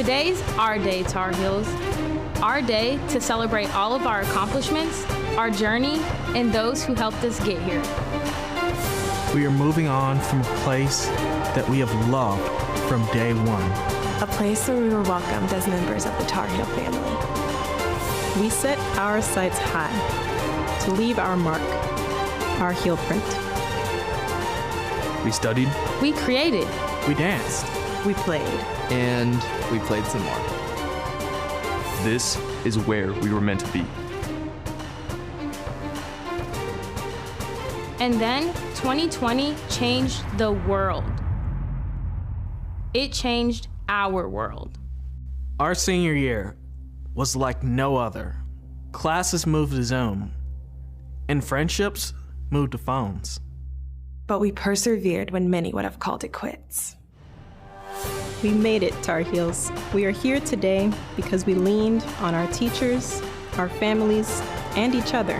Today's our day, Tar Heels. Our day to celebrate all of our accomplishments, our journey, and those who helped us get here. We are moving on from a place that we have loved from day one. A place where we were welcomed as members of the Tar Heel family. We set our sights high to leave our mark, our heel print. We studied. We created. We danced. We played. And we played some more. This is where we were meant to be. And then 2020 changed the world. It changed our world. Our senior year was like no other. Classes moved to Zoom, and friendships moved to phones. But we persevered when many would have called it quits. We made it, Tar Heels. We are here today because we leaned on our teachers, our families, and each other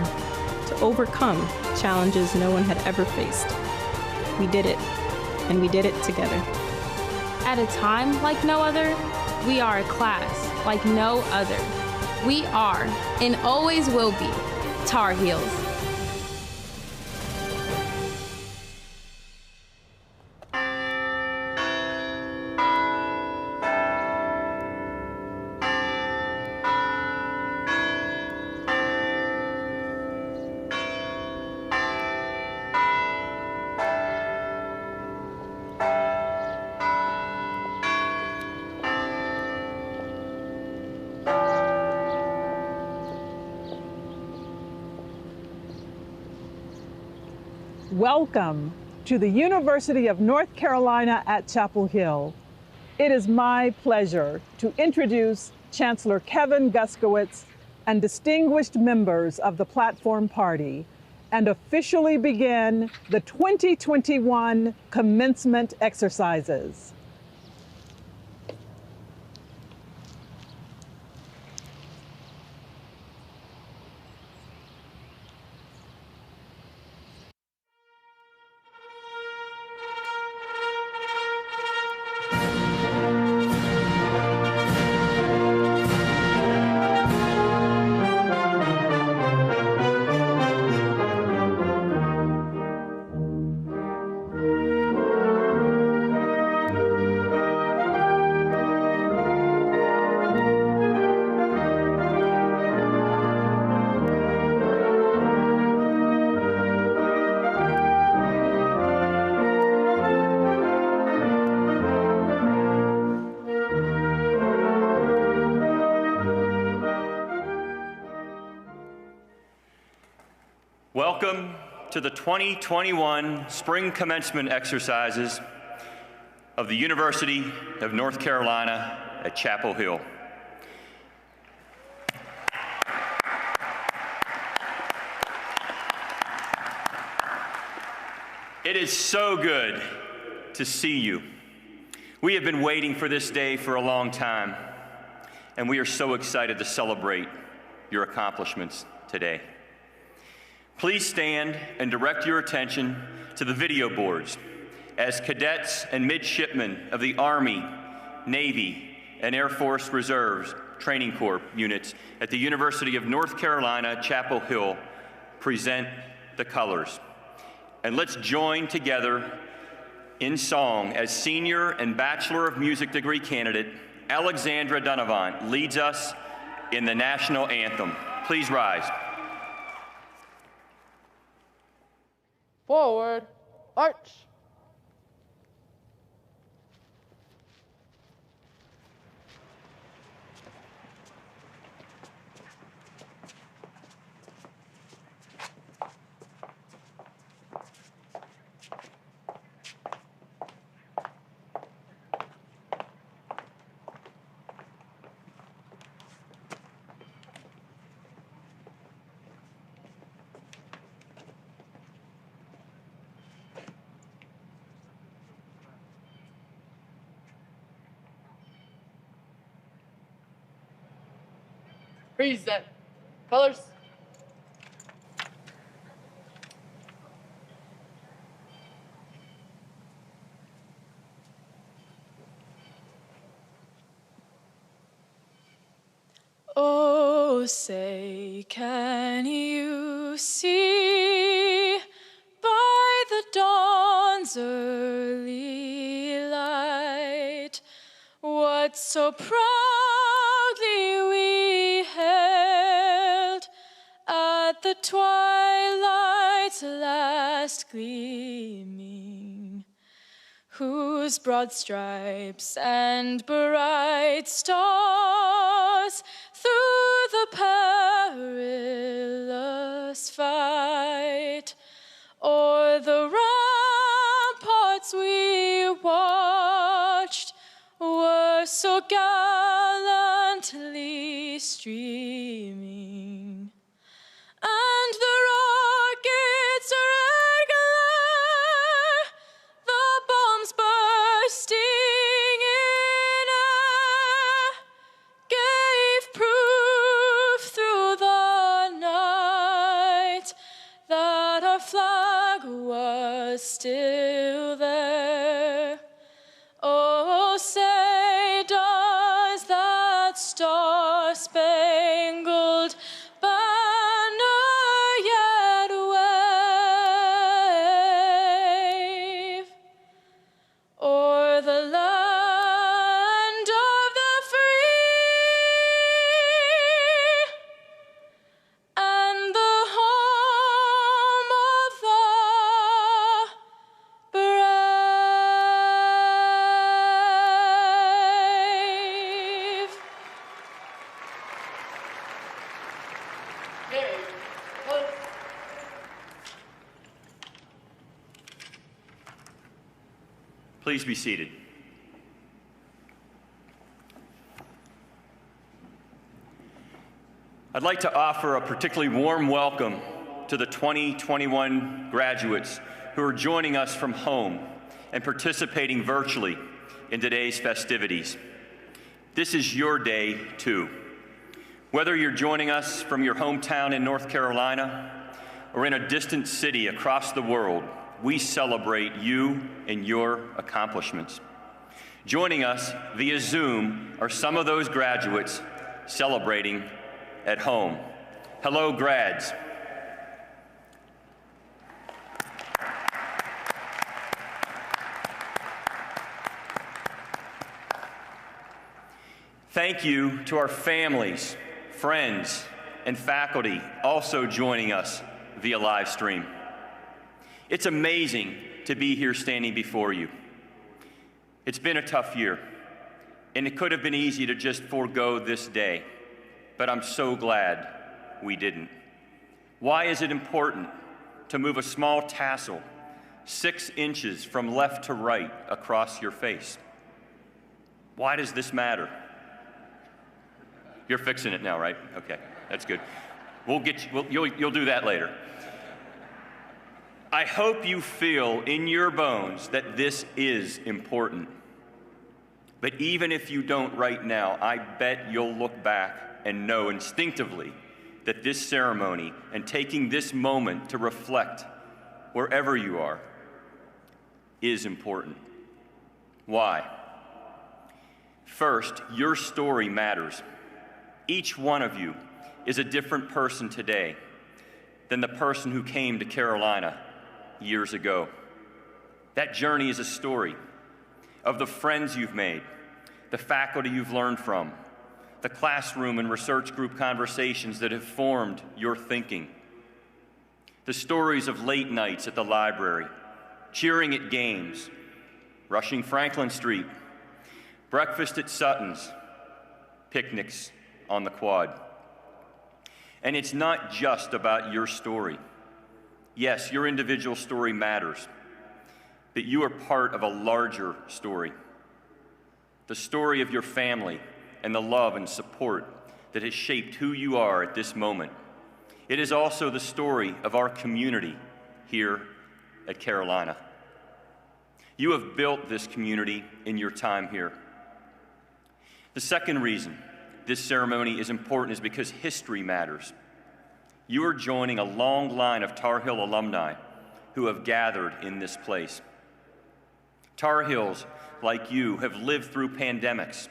to overcome challenges no one had ever faced. We did it, and we did it together. At a time like no other, we are a class like no other. We are, and always will be, Tar Heels. Welcome to the University of North Carolina at Chapel Hill. It is my pleasure to introduce Chancellor Kevin Guskowitz and distinguished members of the Platform Party and officially begin the 2021 commencement exercises. Welcome to the 2021 Spring Commencement exercises of the University of North Carolina at Chapel Hill. It is so good to see you. We have been waiting for this day for a long time, and we are so excited to celebrate your accomplishments today. Please stand and direct your attention to the video boards as cadets and midshipmen of the Army, Navy, and Air Force Reserves Training Corps units at the University of North Carolina, Chapel Hill present the colors. And let's join together in song as Senior and Bachelor of Music degree candidate Alexandra Donovan leads us in the national anthem. Please rise. Forward, march. Present. Colors. Oh, say, can you see by the dawn's early light what so proudly we hailed at the twilight's last gleaming, whose broad stripes and bright stars through the perilous fight o'er the ramparts we watched were so gallantly streaming, and the rockets' red glare, the bombs bursting in air, gave proof through the night that our flag was still there. Oh, say, does that star-spangled banner yet wave o'er the land of the free and the home of the brave? Mary, colors. Please be seated. I'd like to offer a particularly warm welcome to the 2021 graduates who are joining us from home and participating virtually in today's festivities. This is your day, too. Whether you're joining us from your hometown in North Carolina or in a distant city across the world, we celebrate you and your accomplishments. Joining us via Zoom are some of those graduates celebrating at home. Hello, grads. Thank you to our families, friends, and faculty also joining us via live stream. It's amazing to be here standing before you. It's been a tough year, and it could have been easy to just forego this day, but I'm so glad we didn't. Why is it important to move a small tassel 6 inches from left to right across your face? Why does this matter? You're fixing it now, right? Okay, that's good. You'll do that later. I hope you feel in your bones that this is important. But even if you don't right now, I bet you'll look back and know instinctively that this ceremony and taking this moment to reflect wherever you are is important. Why? First, your story matters. Each one of you is a different person today than the person who came to Carolina years ago. That journey is a story of the friends you've made, the faculty you've learned from, the classroom and research group conversations that have formed your thinking, the stories of late nights at the library, cheering at games, rushing Franklin Street, breakfast at Sutton's, picnics on the quad. And it's not just about your story. Yes, your individual story matters, but you are part of a larger story. The story of your family and the love and support that has shaped who you are at this moment. It is also the story of our community here at Carolina. You have built this community in your time here. The second reason this ceremony is important is because history matters. You are joining a long line of Tar Heel alumni who have gathered in this place. Tar Heels, like you, have lived through pandemics,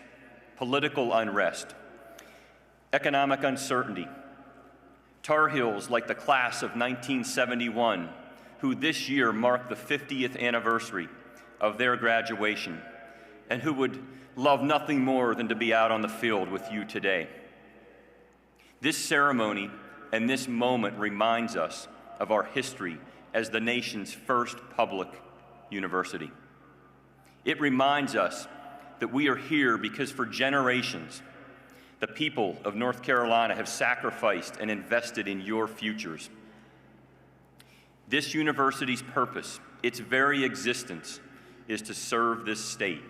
political unrest, economic uncertainty, Tar Heels like the class of 1971, who this year marked the 50th anniversary of their graduation, and who would love nothing more than to be out on the field with you today. This ceremony and this moment reminds us of our history as the nation's first public university. It reminds us that we are here because for generations, the people of North Carolina have sacrificed and invested in your futures. This university's purpose, its very existence, is to serve this state.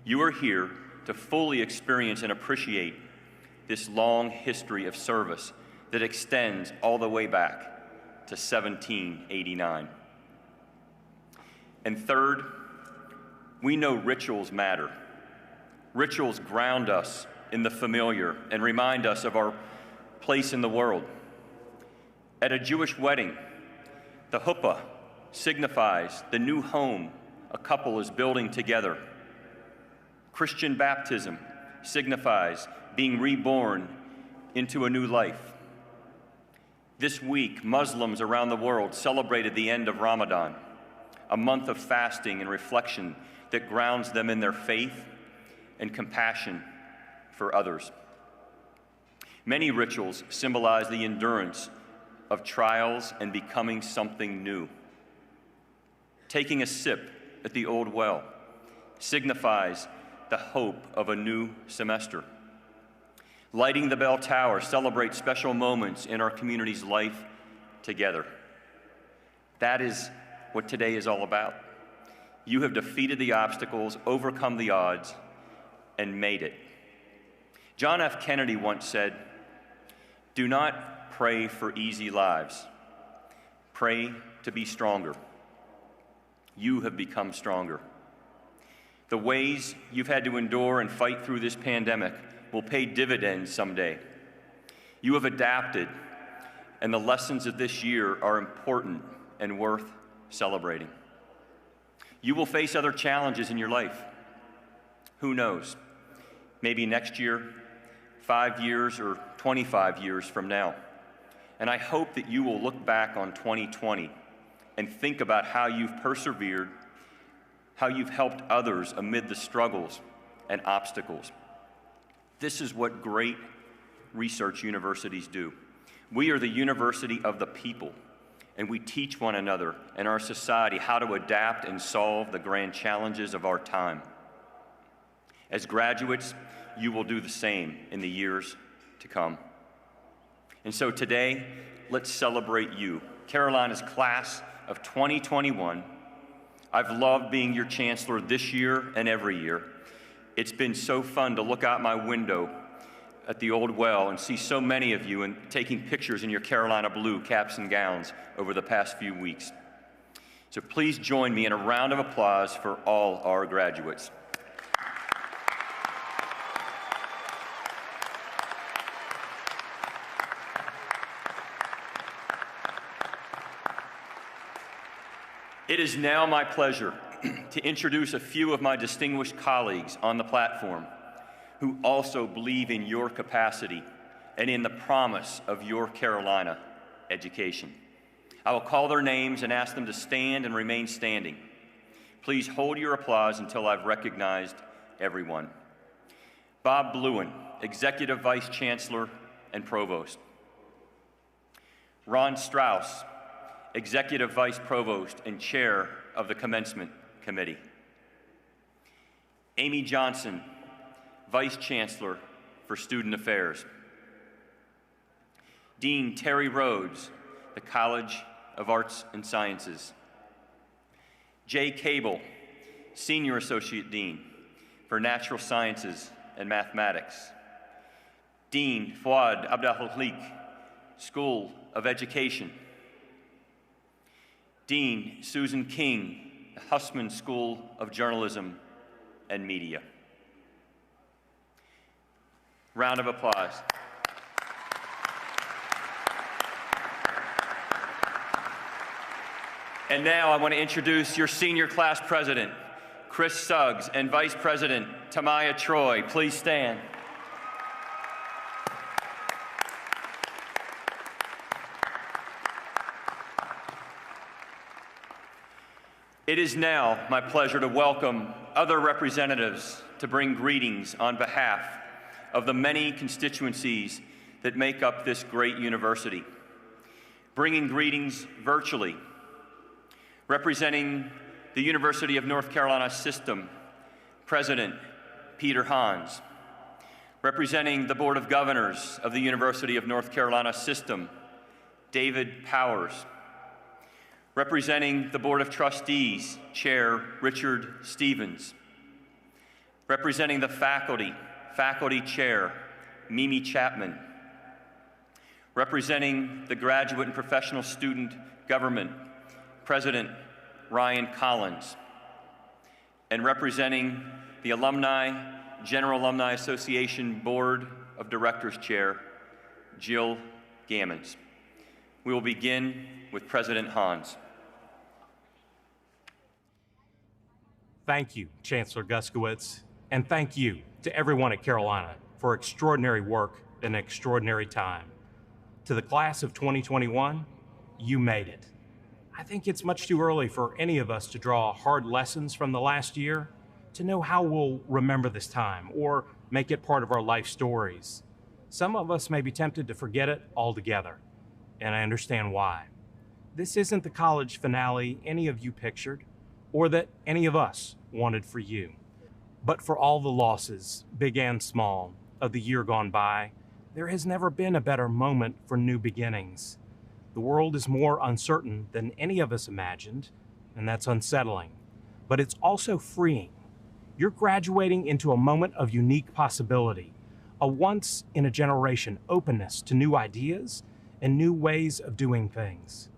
You are here to fully experience and appreciate this long history of service that extends all the way back to 1789. And third, we know rituals matter. Rituals ground us in the familiar and remind us of our place in the world. At a Jewish wedding, the huppah signifies the new home a couple is building together. Christian baptism signifies being reborn into a new life. This week, Muslims around the world celebrated the end of Ramadan, a month of fasting and reflection that grounds them in their faith and compassion for others. Many rituals symbolize the endurance of trials and becoming something new. Taking a sip at the old well signifies the hope of a new semester. Lighting the bell tower celebrates special moments in our community's life together. That is what today is all about. You have defeated the obstacles, overcome the odds, and made it. John F. Kennedy once said, "Do not pray for easy lives. Pray to be stronger." You have become stronger. The ways you've had to endure and fight through this pandemic will pay dividends someday. You have adapted, and the lessons of this year are important and worth celebrating. You will face other challenges in your life. Who knows? Maybe next year, 5 years, or 25 years from now. And I hope that you will look back on 2020 and think about how you've persevered, how you've helped others amid the struggles and obstacles. This is what great research universities do. We are the university of the people, and we teach one another and our society how to adapt and solve the grand challenges of our time. As graduates, you will do the same in the years to come. And so today, let's celebrate you, Carolina's class of 2021. I've loved being your chancellor this year and every year. It's been so fun to look out my window at the old well and see so many of you and taking pictures in your Carolina blue caps and gowns over the past few weeks. So please join me in a round of applause for all our graduates. It is now my pleasure to introduce a few of my distinguished colleagues on the platform who also believe in your capacity and in the promise of your Carolina education. I will call their names and ask them to stand and remain standing. Please hold your applause until I've recognized everyone. Bob Bluen, Executive Vice Chancellor and Provost. Ron Strauss, Executive Vice Provost and Chair of the Commencement Committee. Amy Johnson, Vice Chancellor for Student Affairs. Dean Terry Rhodes, the College of Arts and Sciences. Jay Cable, Senior Associate Dean for Natural Sciences and Mathematics. Dean Fouad Abdelhalik, School of Education. Dean Susan King, the Hussman School of Journalism and Media. Round of applause. And now I want to introduce your senior class president, Chris Suggs, and Vice President Tamaya Troy. Please stand. It is now my pleasure to welcome other representatives to bring greetings on behalf of the many constituencies that make up this great university. Bringing greetings virtually, representing the University of North Carolina System, President Peter Hans. Representing the Board of Governors of the University of North Carolina System, David Powers. Representing the Board of Trustees, Chair Richard Stevens. Representing the faculty, Faculty Chair Mimi Chapman. Representing the Graduate and Professional Student Government, President Ryan Collins. And representing the General Alumni Association Board of Directors Chair, Jill Gammons. We will begin with President Hans. Thank you, Chancellor Guskowitz, and thank you to everyone at Carolina for extraordinary work in an extraordinary time. To the class of 2021, you made it. I think it's much too early for any of us to draw hard lessons from the last year to know how we'll remember this time or make it part of our life stories. Some of us may be tempted to forget it altogether, and I understand why. This isn't the college finale any of you pictured or that any of us wanted for you. But for all the losses, big and small, of the year gone by, there has never been a better moment for new beginnings. The world is more uncertain than any of us imagined, and that's unsettling. But it's also freeing. You're graduating into a moment of unique possibility, a once-in-a-generation openness to new ideas and new ways of doing things.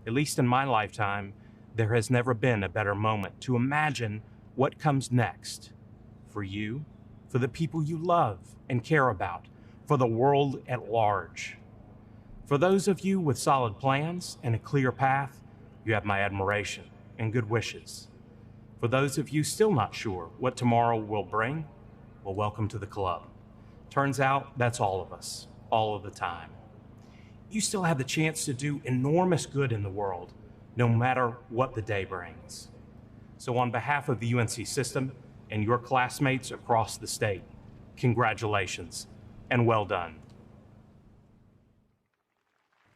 At least in my lifetime, there has never been a better moment to imagine what comes next. For you, for the people you love and care about, for the world at large. For those of you with solid plans and a clear path, you have my admiration and good wishes. For those of you still not sure what tomorrow will bring, well, welcome to the club. Turns out that's all of us, all of the time. You still have the chance to do enormous good in the world, no matter what the day brings. So on behalf of the UNC system and your classmates across the state, congratulations and well done.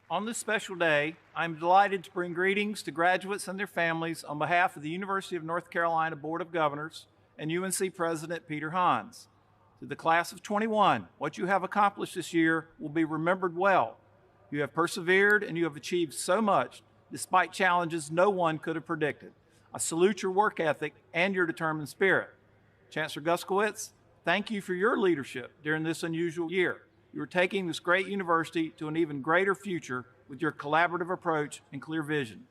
On this special day, I'm delighted to bring greetings to graduates and their families on behalf of the University of North Carolina Board of Governors and UNC President Peter Hans. To the class of 21, what you have accomplished this year will be remembered well. You have persevered and you have achieved so much despite challenges no one could have predicted. I salute your work ethic and your determined spirit. Chancellor Guskowitz, thank you for your leadership during this unusual year. You are taking this great university to an even greater future with your collaborative approach and clear vision.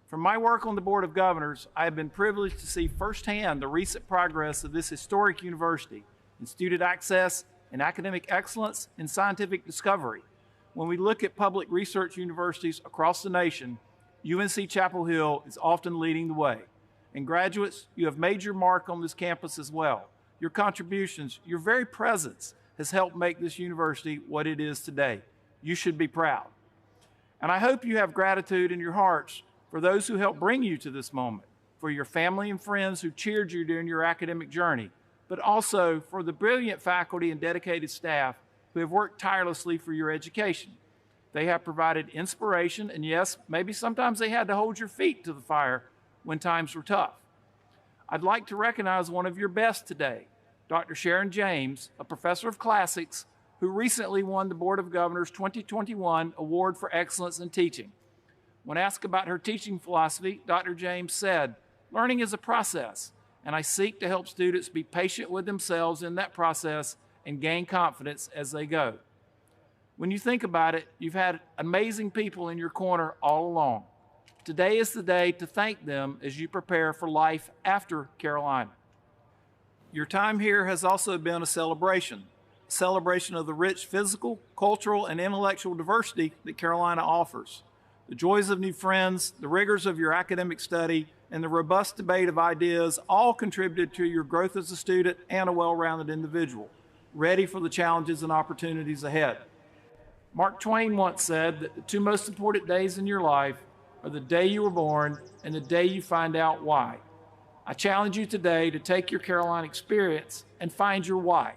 From my work on the Board of Governors, I have been privileged to see firsthand the recent progress of this historic university in student access, in academic excellence, and scientific discovery. When we look at public research universities across the nation, UNC Chapel Hill is often leading the way. And graduates, you have made your mark on this campus as well. Your contributions, your very presence, has helped make this university what it is today. You should be proud. And I hope you have gratitude in your hearts for those who helped bring you to this moment, for your family and friends who cheered you during your academic journey, but also for the brilliant faculty and dedicated staff who have worked tirelessly for your education. They have provided inspiration, and yes, maybe sometimes they had to hold your feet to the fire when times were tough. I'd like to recognize one of your best today, Dr. Sharon James, a professor of classics who recently won the Board of Governors 2021 Award for Excellence in Teaching. When asked about her teaching philosophy, Dr. James said, "Learning is a process, and I seek to help students be patient with themselves in that process and gain confidence as they go." When you think about it, you've had amazing people in your corner all along. Today is the day to thank them as you prepare for life after Carolina. Your time here has also been a celebration of the rich physical, cultural, and intellectual diversity that Carolina offers. The joys of new friends, the rigors of your academic study, and the robust debate of ideas all contributed to your growth as a student and a well-rounded individual, ready for the challenges and opportunities ahead. Mark Twain once said that the two most important days in your life or the day you were born and the day you find out why. I challenge you today to take your Carolina experience and find your why.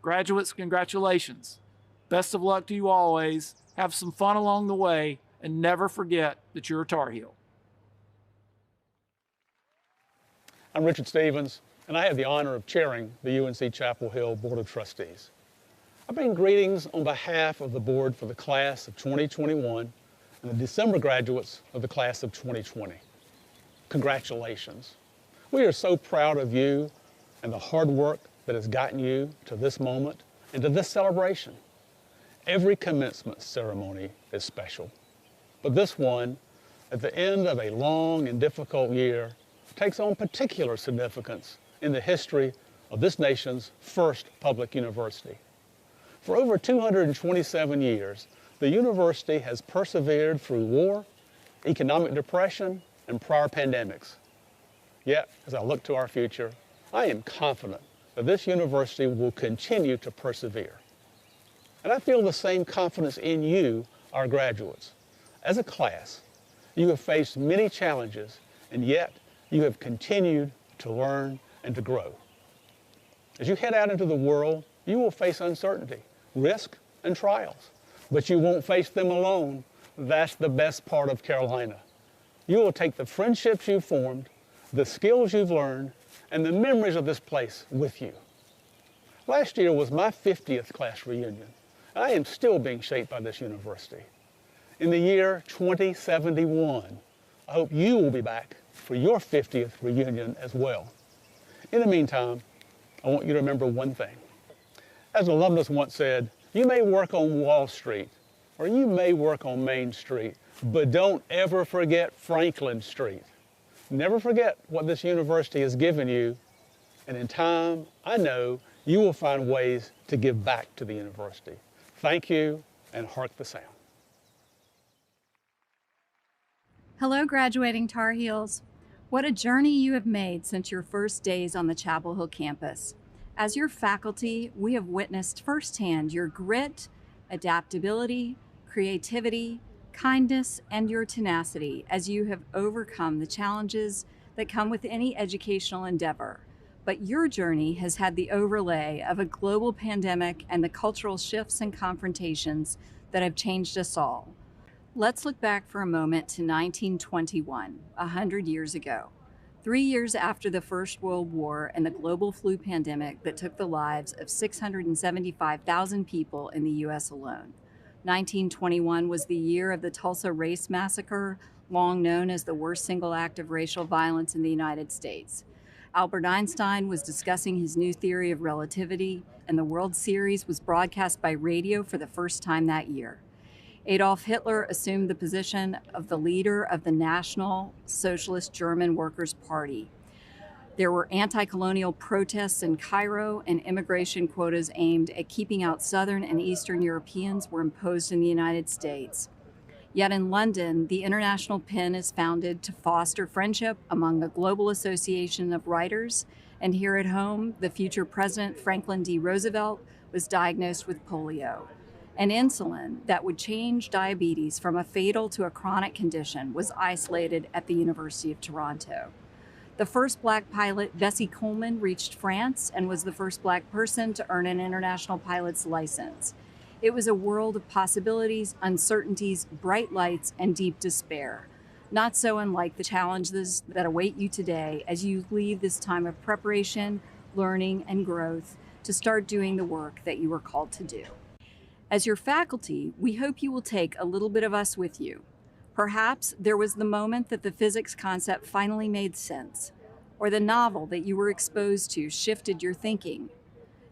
Graduates, congratulations. Best of luck to you always. Have some fun along the way, and never forget that you're a Tar Heel. I'm Richard Stevens, and I have the honor of chairing the UNC Chapel Hill Board of Trustees. I bring greetings on behalf of the board for the class of 2021 and the December graduates of the class of 2020. Congratulations. We are so proud of you and the hard work that has gotten you to this moment and to this celebration. Every commencement ceremony is special, but this one, at the end of a long and difficult year, takes on particular significance in the history of this nation's first public university. For over 227 years, the university has persevered through war, economic depression, and prior pandemics. Yet, as I look to our future, I am confident that this university will continue to persevere. And I feel the same confidence in you, our graduates. As a class, you have faced many challenges, and yet you have continued to learn and to grow. As you head out into the world, you will face uncertainty, risk, and trials, but you won't face them alone. That's the best part of Carolina. You will take the friendships you've formed, the skills you've learned, and the memories of this place with you. Last year was my 50th class reunion, and I am still being shaped by this university. In the year 2071, I hope you will be back for your 50th reunion as well. In the meantime, I want you to remember one thing. As an alumnus once said, you may work on Wall Street, or you may work on Main Street, but don't ever forget Franklin Street. Never forget what this university has given you, and in time, I know you will find ways to give back to the university. Thank you, and hark the sound. Hello, graduating Tar Heels. What a journey you have made since your first days on the Chapel Hill campus. As your faculty, we have witnessed firsthand your grit, adaptability, creativity, kindness, and your tenacity as you have overcome the challenges that come with any educational endeavor. But your journey has had the overlay of a global pandemic and the cultural shifts and confrontations that have changed us all. Let's look back for a moment to 1921, 100 years ago. 3 years after the First World War and the global flu pandemic that took the lives of 675,000 people in the U.S. alone. 1921 was the year of the Tulsa Race Massacre, long known as the worst single act of racial violence in the United States. Albert Einstein was discussing his new theory of relativity, and the World Series was broadcast by radio for the first time that year. Adolf Hitler assumed the position of the leader of the National Socialist German Workers' Party. There were anti-colonial protests in Cairo, and immigration quotas aimed at keeping out Southern and Eastern Europeans were imposed in the United States. Yet in London, the International Pen is founded to foster friendship among a global association of writers, and here at home, the future President Franklin D. Roosevelt was diagnosed with polio. And insulin that would change diabetes from a fatal to a chronic condition was isolated at the University of Toronto. The first Black pilot, Bessie Coleman, reached France and was the first Black person to earn an international pilot's license. It was a world of possibilities, uncertainties, bright lights, and deep despair. Not so unlike the challenges that await you today as you leave this time of preparation, learning, and growth to start doing the work that you were called to do. As your faculty, we hope you will take a little bit of us with you. Perhaps there was the moment that the physics concept finally made sense, or the novel that you were exposed to shifted your thinking,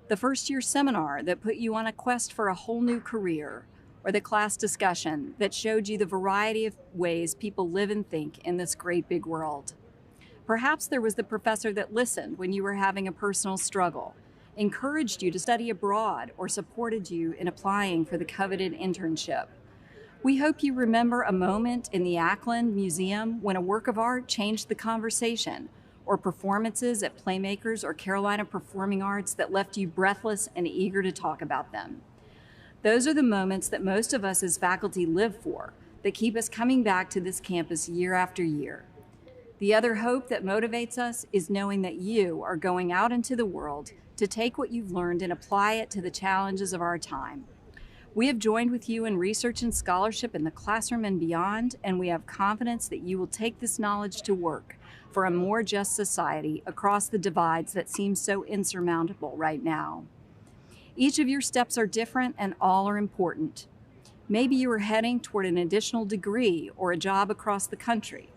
the first-year seminar that put you on a quest for a whole new career, or the class discussion that showed you the variety of ways people live and think in this great big world. Perhaps there was the professor that listened when you were having a personal struggle, encouraged you to study abroad, or supported you in applying for the coveted internship. We hope you remember a moment in the Ackland Museum when a work of art changed the conversation, or performances at Playmakers or Carolina Performing Arts that left you breathless and eager to talk about them. Those are the moments that most of us as faculty live for. that keep us coming back to this campus year after year. The other hope that motivates us is knowing that you are going out into the world to take what you've learned and apply it to the challenges of our time. We have joined with you in research and scholarship in the classroom and beyond, and we have confidence that you will take this knowledge to work for a more just society across the divides that seem so insurmountable right now. Each of your steps are different and all are important. Maybe you are heading toward an additional degree or a job across the country.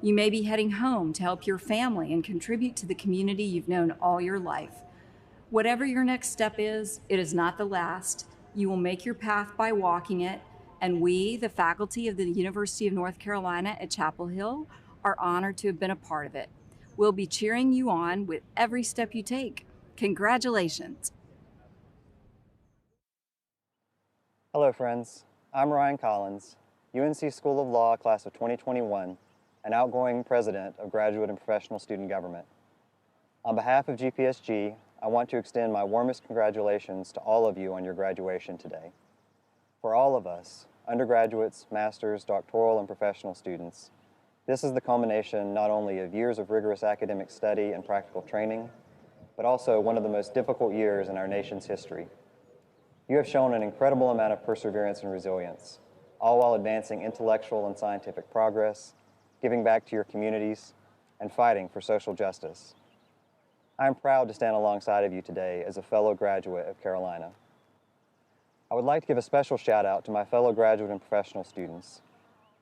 You may be heading home to help your family and contribute to the community you've known all your life. Whatever your next step is, it is not the last. You will make your path by walking it, and we, the faculty of the University of North Carolina at Chapel Hill, are honored to have been a part of it. We'll be cheering you on with every step you take. Congratulations. Hello, friends. I'm Ryan Collins, UNC School of Law, class of 2021, and outgoing president of Graduate and Professional Student Government. On behalf of GPSG, I want to extend my warmest congratulations to all of you on your graduation today. For all of us, undergraduates, masters, doctoral, and professional students, this is the culmination not only of years of rigorous academic study and practical training, but also one of the most difficult years in our nation's history. You have shown an incredible amount of perseverance and resilience, all while advancing intellectual and scientific progress, giving back to your communities, and fighting for social justice. I am proud to stand alongside of you today as a fellow graduate of Carolina. I would like to give a special shout out to my fellow graduate and professional students.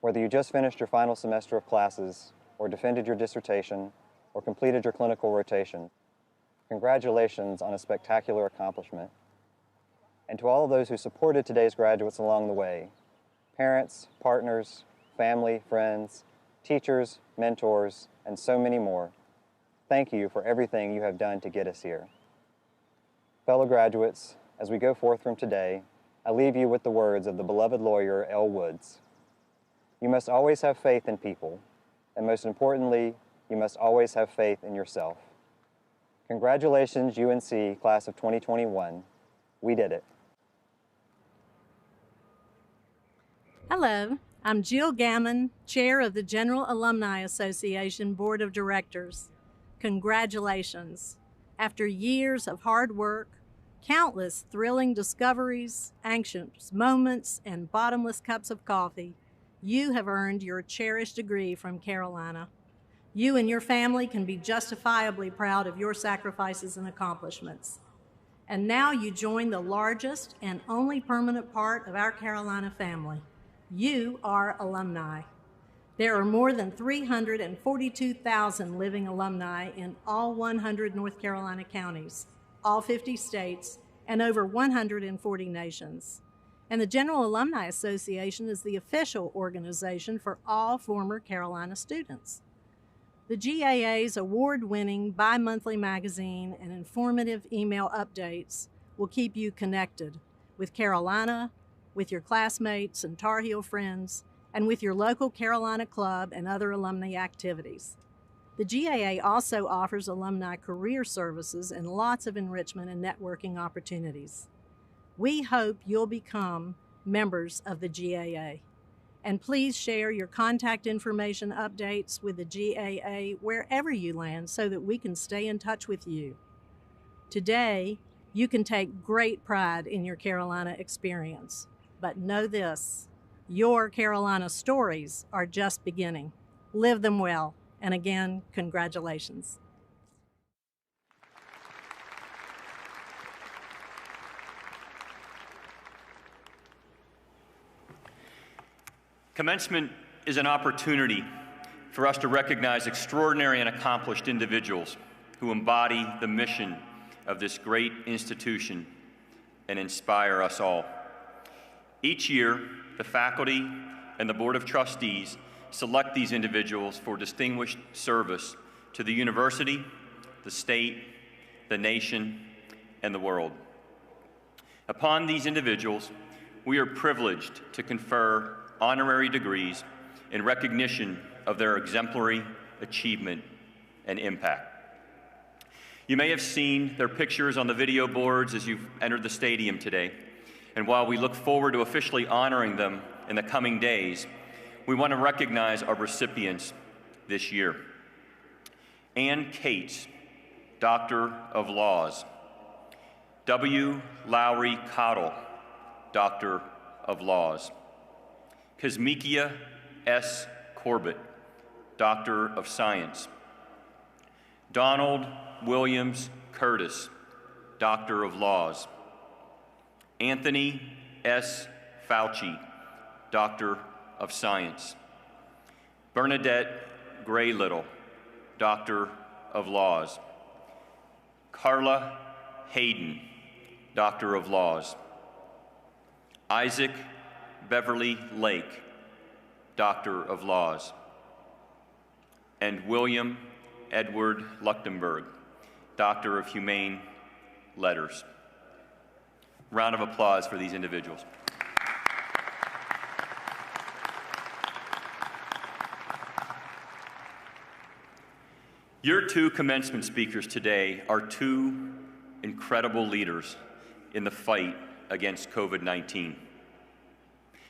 Whether you just finished your final semester of classes, or defended your dissertation, or completed your clinical rotation, congratulations on a spectacular accomplishment. And to all of those who supported today's graduates along the way, parents, partners, family, friends, teachers, mentors, and so many more, thank you for everything you have done to get us here. Fellow graduates, as we go forth from today, I leave you with the words of the beloved lawyer, L. Woods. You must always have faith in people, and most importantly, you must always have faith in yourself. Congratulations, UNC class of 2021. We did it. Hello, I'm Jill Gammon, Chair of the General Alumni Association Board of Directors. Congratulations. After years of hard work, countless thrilling discoveries, anxious moments, and bottomless cups of coffee, you have earned your cherished degree from Carolina. You and your family can be justifiably proud of your sacrifices and accomplishments. And now you join the largest and only permanent part of our Carolina family. You are alumni. There are more than 342,000 living alumni in all 100 North Carolina counties, all 50 states, and over 140 nations. And the General Alumni Association is the official organization for all former Carolina students. The GAA's award-winning bi-monthly magazine and informative email updates will keep you connected with Carolina, with your classmates and Tar Heel friends, and with your local Carolina Club and other alumni activities. The GAA also offers alumni career services and lots of enrichment and networking opportunities. We hope you'll become members of the GAA. And please share your contact information updates with the GAA wherever you land so that we can stay in touch with you. Today, you can take great pride in your Carolina experience. But know this, your Carolina stories are just beginning. Live them well, and again, congratulations. Commencement is an opportunity for us to recognize extraordinary and accomplished individuals who embody the mission of this great institution and inspire us all. Each year, the faculty and the Board of Trustees select these individuals for distinguished service to the university, the state, the nation, and the world. Upon these individuals, we are privileged to confer honorary degrees in recognition of their exemplary achievement and impact. You may have seen their pictures on the video boards as you've entered the stadium today. And while we look forward to officially honoring them in the coming days, We want to recognize our recipients this year. Ann Cates, Doctor of Laws. W. Lowry Cottle, Doctor of Laws. Kazmikia S. Corbett, Doctor of Science. Donald Williams Curtis, Doctor of Laws. Anthony S. Fauci, Doctor of Science. Bernadette Gray Little, Doctor of Laws. Carla Hayden, Doctor of Laws. Isaac Beverly Lake, Doctor of Laws. And William Edward Luchtenberg, Doctor of Humane Letters. Round of applause for these individuals. Your two commencement speakers today are two incredible leaders in the fight against COVID-19.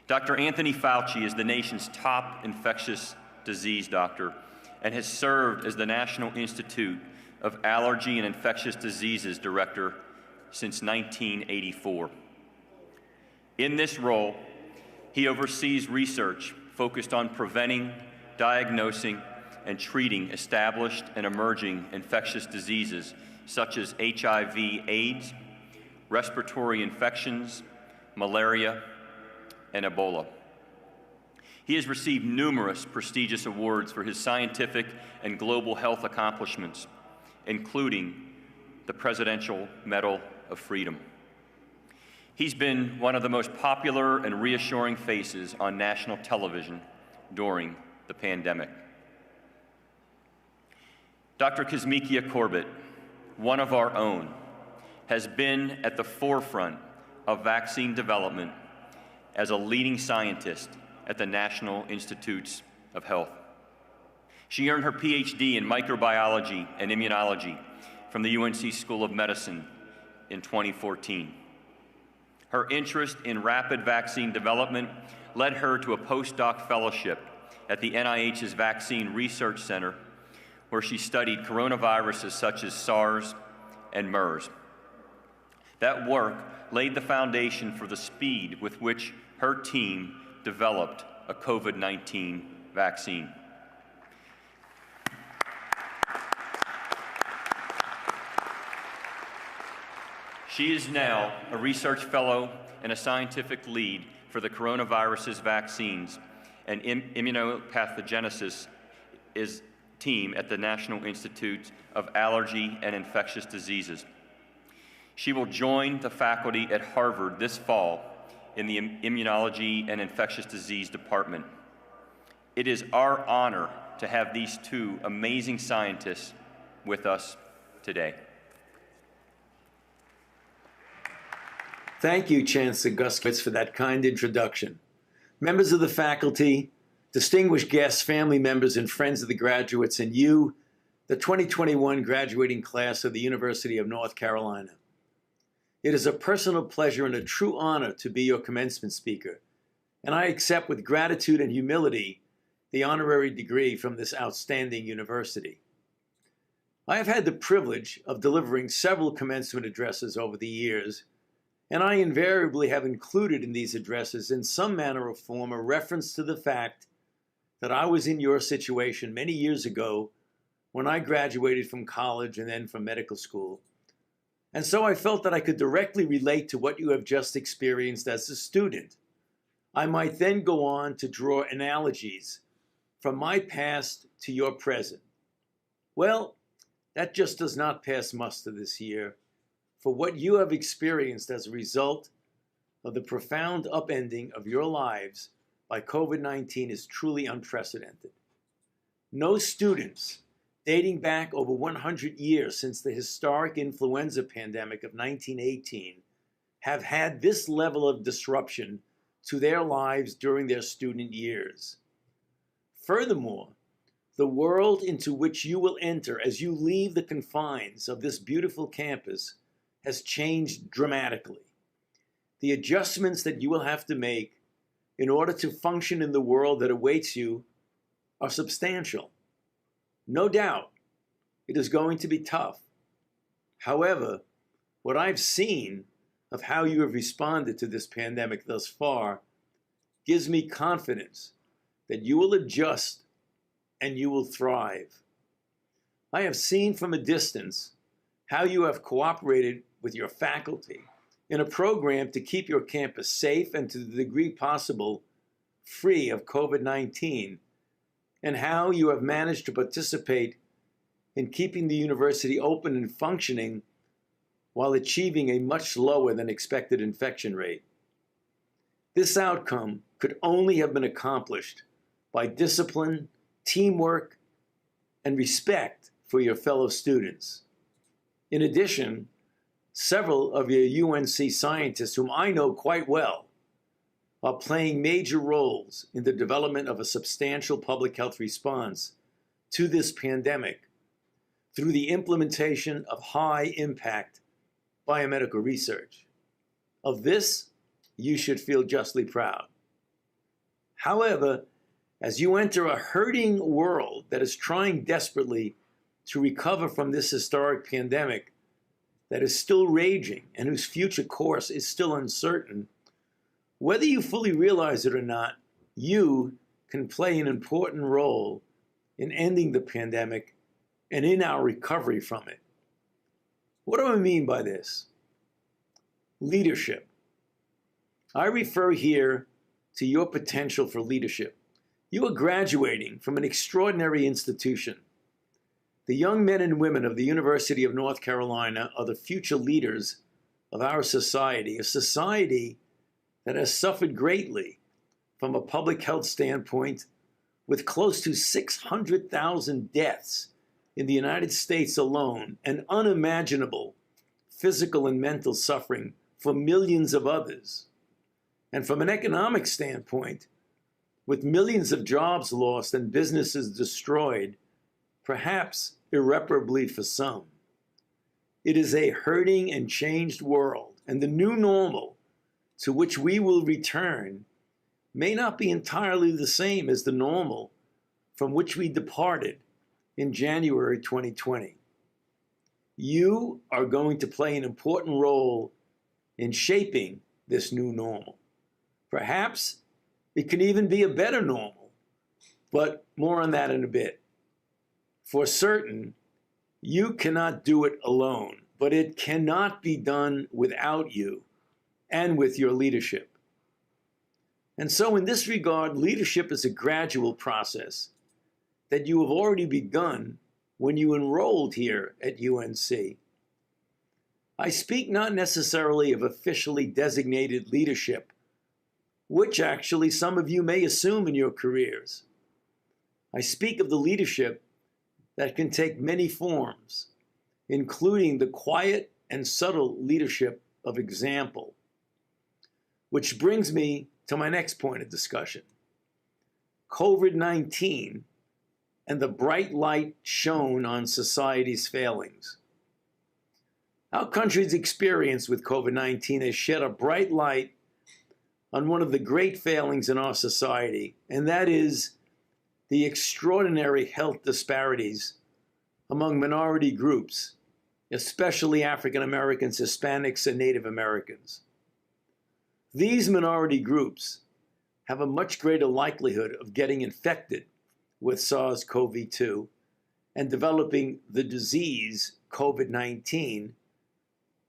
Dr. Anthony Fauci is the nation's top infectious disease doctor and has served as the National Institute of Allergy and Infectious Diseases Director since 1984. In this role, he oversees research focused on preventing, diagnosing, and treating established and emerging infectious diseases such as HIV/AIDS, respiratory infections, malaria, and Ebola. He has received numerous prestigious awards for his scientific and global health accomplishments, including the Presidential Medal of Freedom. He's been one of the most popular and reassuring faces on national television during the pandemic. Dr. Kazmikia Corbett, one of our own, has been at the forefront of vaccine development as a leading scientist at the National Institutes of Health. She earned her PhD in microbiology and immunology from the UNC School of Medicine in 2014. Her interest in rapid vaccine development led her to a postdoc fellowship at the NIH's Vaccine Research Center, where she studied coronaviruses such as SARS and MERS. That work laid the foundation for the speed with which her team developed a COVID-19 vaccine. She is now a research fellow and a scientific lead for the coronavirus's vaccines and immunopathogenesis team at the National Institute of Allergy and Infectious Diseases. She will join the faculty at Harvard this fall in the Immunology and Infectious Disease Department. It is our honor to have these two amazing scientists with us today. Thank you, Chancellor Guskowitz, for that kind introduction. Members of the faculty, distinguished guests, family members, and friends of the graduates, and you, the 2021 graduating class of the University of North Carolina. It is a personal pleasure and a true honor to be your commencement speaker, and I accept with gratitude and humility the honorary degree from this outstanding university. I have had the privilege of delivering several commencement addresses over the years, and I invariably have included in these addresses in some manner or form a reference to the fact that I was in your situation many years ago when I graduated from college and then from medical school. And so I felt that I could directly relate to what you have just experienced as a student. I might then go on to draw analogies from my past to your present. Well, that just does not pass muster this year, for what you have experienced as a result of the profound upending of your lives by COVID-19 is truly unprecedented. No students dating back over 100 years since the historic influenza pandemic of 1918 have had this level of disruption to their lives during their student years. Furthermore, the world into which you will enter as you leave the confines of this beautiful campus has changed dramatically. The adjustments that you will have to make in order to function in the world that awaits you are substantial. No doubt, it is going to be tough. However, what I've seen of how you have responded to this pandemic thus far gives me confidence that you will adjust and you will thrive. I have seen from a distance how you have cooperated with your faculty in a program to keep your campus safe and to the degree possible free of COVID-19, and how you have managed to participate in keeping the university open and functioning while achieving a much lower than expected infection rate. This outcome could only have been accomplished by discipline, teamwork, and respect for your fellow students. In addition, several of your UNC scientists, whom I know quite well, are playing major roles in the development of a substantial public health response to this pandemic through the implementation of high-impact biomedical research. Of this, you should feel justly proud. However, as you enter a hurting world that is trying desperately to recover from this historic pandemic that is still raging and whose future course is still uncertain, whether you fully realize it or not, you can play an important role in ending the pandemic and in our recovery from it. What do I mean by this? Leadership. I refer here to your potential for leadership. You are graduating from an extraordinary institution. The young men and women of the University of North Carolina are the future leaders of our society, a society that has suffered greatly from a public health standpoint, with close to 600,000 deaths in the United States alone, and unimaginable physical and mental suffering for millions of others. And from an economic standpoint, with millions of jobs lost and businesses destroyed, perhaps irreparably for some. It is a hurting and changed world, and the new normal to which we will return may not be entirely the same as the normal from which we departed in January 2020. You are going to play an important role in shaping this new normal. Perhaps it can even be a better normal, but more on that in a bit. For certain, you cannot do it alone, but it cannot be done without you and with your leadership. And so in this regard, leadership is a gradual process that you have already begun when you enrolled here at UNC. I speak not necessarily of officially designated leadership, which actually some of you may assume in your careers. I speak of the leadership that can take many forms, including the quiet and subtle leadership of example. Which brings me to my next point of discussion. COVID-19 and the bright light shone on society's failings. Our country's experience with COVID-19 has shed a bright light on one of the great failings in our society, and that is the extraordinary health disparities among minority groups, especially African Americans, Hispanics, and Native Americans. These minority groups have a much greater likelihood of getting infected with SARS-CoV-2 and developing the disease COVID-19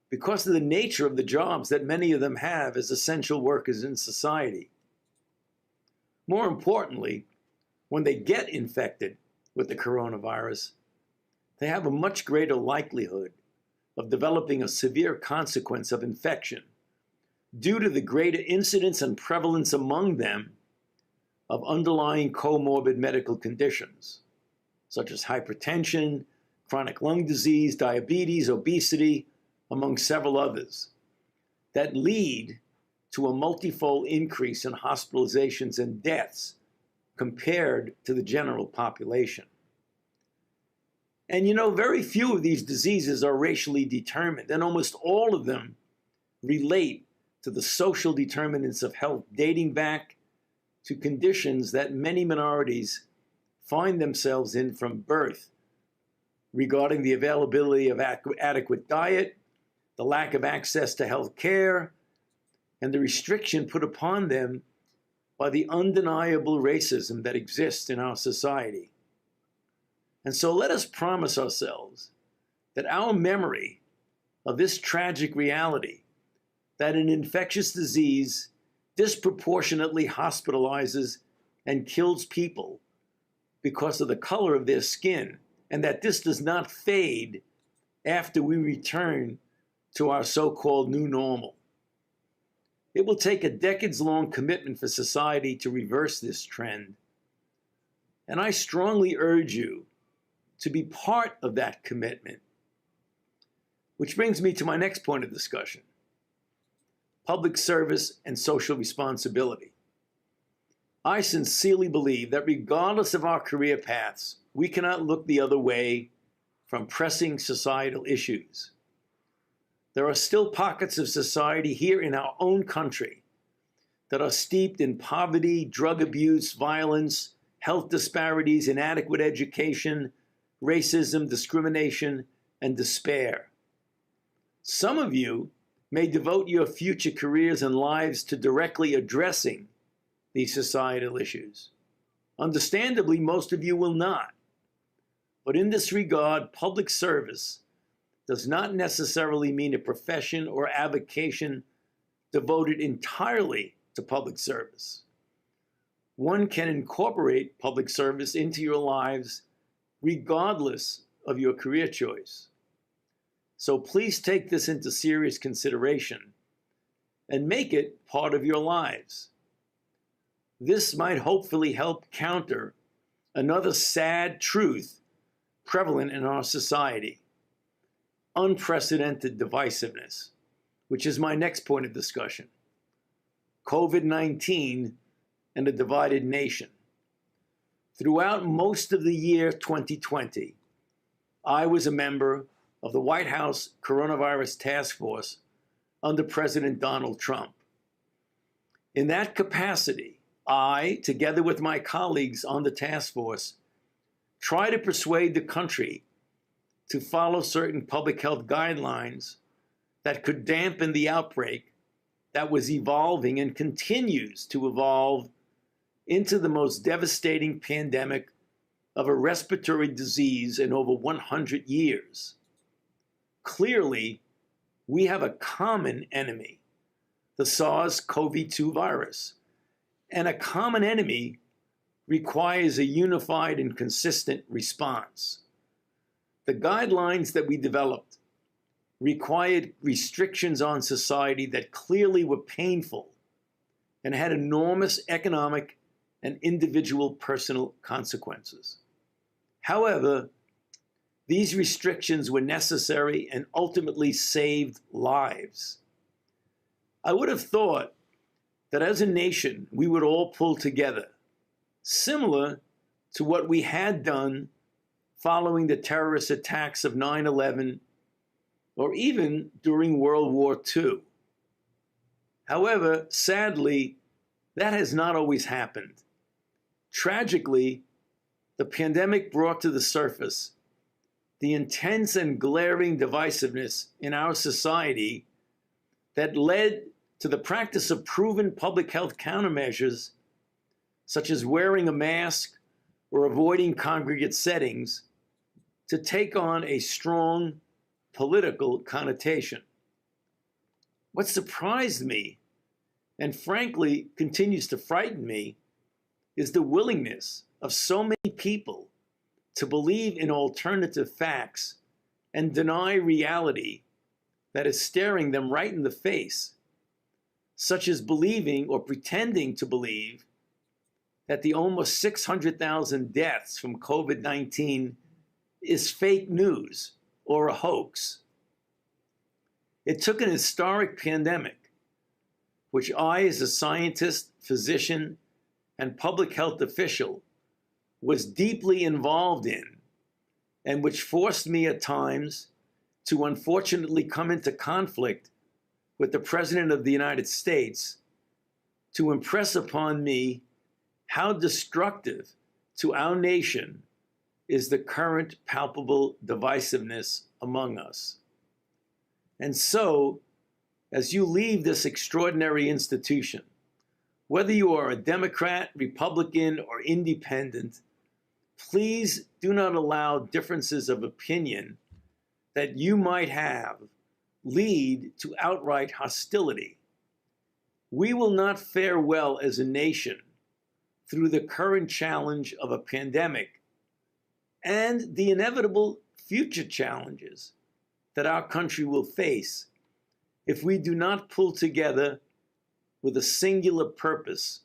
because of the nature of the jobs that many of them have as essential workers in society. More importantly, when they get infected with the coronavirus, they have a much greater likelihood of developing a severe consequence of infection due to the greater incidence and prevalence among them of underlying comorbid medical conditions, such as hypertension, chronic lung disease, diabetes, obesity, among several others, that lead to a multifold increase in hospitalizations and deaths compared to the general population. And you know, very few of these diseases are racially determined, and almost all of them relate to the social determinants of health dating back to conditions that many minorities find themselves in from birth, regarding the availability of adequate diet, the lack of access to health care, and the restriction put upon them by the undeniable racism that exists in our society. And so let us promise ourselves that our memory of this tragic reality, that an infectious disease disproportionately hospitalizes and kills people because of the color of their skin, and that this does not fade after we return to our so-called new normal. It will take a decades-long commitment for society to reverse this trend. And I strongly urge you to be part of that commitment. Which brings me to my next point of discussion: public service and social responsibility. I sincerely believe that regardless of our career paths, we cannot look the other way from pressing societal issues. There are still pockets of society here in our own country that are steeped in poverty, drug abuse, violence, health disparities, inadequate education, racism, discrimination, and despair. Some of you may devote your future careers and lives to directly addressing these societal issues. Understandably, most of you will not. But in this regard, public service does not necessarily mean a profession or avocation devoted entirely to public service. One can incorporate public service into your lives regardless of your career choice. So please take this into serious consideration and make it part of your lives. This might hopefully help counter another sad truth prevalent in our society: unprecedented divisiveness, which is my next point of discussion: COVID-19 and a divided nation. Throughout most of the year 2020, I was a member of the White House Coronavirus Task Force under President Donald Trump. In that capacity, I, together with my colleagues on the task force, tried to persuade the country to follow certain public health guidelines that could dampen the outbreak that was evolving and continues to evolve into the most devastating pandemic of a respiratory disease in over 100 years. Clearly, we have a common enemy, the SARS-CoV-2 virus, and a common enemy requires a unified and consistent response. The guidelines that we developed required restrictions on society that clearly were painful and had enormous economic and individual personal consequences. However, these restrictions were necessary and ultimately saved lives. I would have thought that as a nation, we would all pull together, similar to what we had done following the terrorist attacks of 9/11 or even during World War II. However, sadly, that has not always happened. Tragically, the pandemic brought to the surface the intense and glaring divisiveness in our society that led to the practice of proven public health countermeasures, such as wearing a mask or avoiding congregate settings, to take on a strong political connotation. What surprised me, and frankly continues to frighten me, is the willingness of so many people to believe in alternative facts and deny reality that is staring them right in the face, such as believing or pretending to believe that the almost 600,000 deaths from COVID-19 is fake news or a hoax. It took an historic pandemic, which I, as a scientist, physician, and public health official, was deeply involved in, and which forced me at times to unfortunately come into conflict with the President of the United States, to impress upon me how destructive to our nation is the current palpable divisiveness among us. And so, as you leave this extraordinary institution, whether you are a Democrat, Republican, or independent, please do not allow differences of opinion that you might have lead to outright hostility. We will not fare well as a nation through the current challenge of a pandemic and the inevitable future challenges that our country will face if we do not pull together with a singular purpose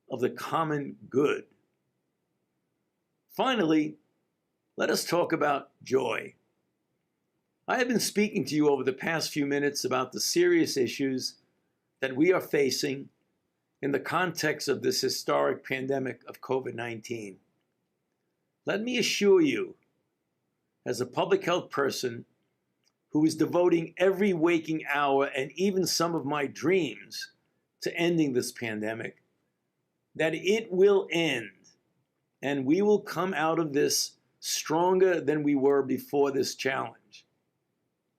of the common good. Finally, let us talk about joy. I have been speaking to you over the past few minutes about the serious issues that we are facing in the context of this historic pandemic of COVID-19. Let me assure you, as a public health person who is devoting every waking hour and even some of my dreams to ending this pandemic, that it will end and we will come out of this stronger than we were before this challenge.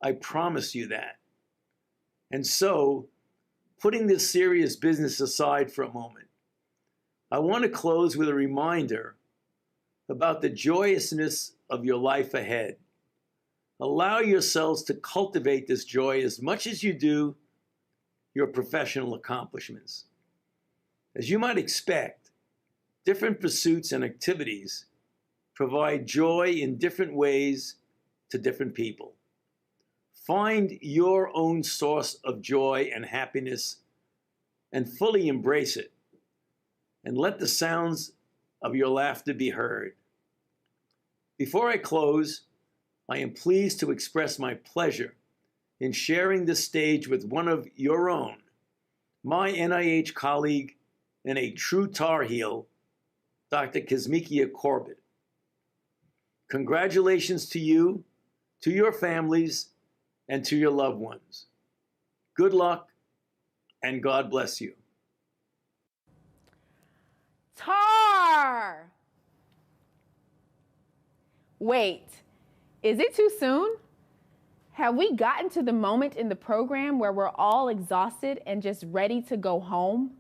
I promise you that. And so, putting this serious business aside for a moment, I want to close with a reminder about the joyousness of your life ahead. Allow yourselves to cultivate this joy as much as you do your professional accomplishments. As you might expect, different pursuits and activities provide joy in different ways to different people. Find your own source of joy and happiness and fully embrace it, and let the sounds of your laughter be heard. Before I close, I am pleased to express my pleasure in sharing this stage with one of your own, my NIH colleague and a true Tar Heel, Dr. Kizzmekia Corbett. Congratulations to you, to your families, and to your loved ones. Good luck, and God bless you. Tar! Wait, is it too soon? Have we gotten to the moment in the program where we're all exhausted and just ready to go home?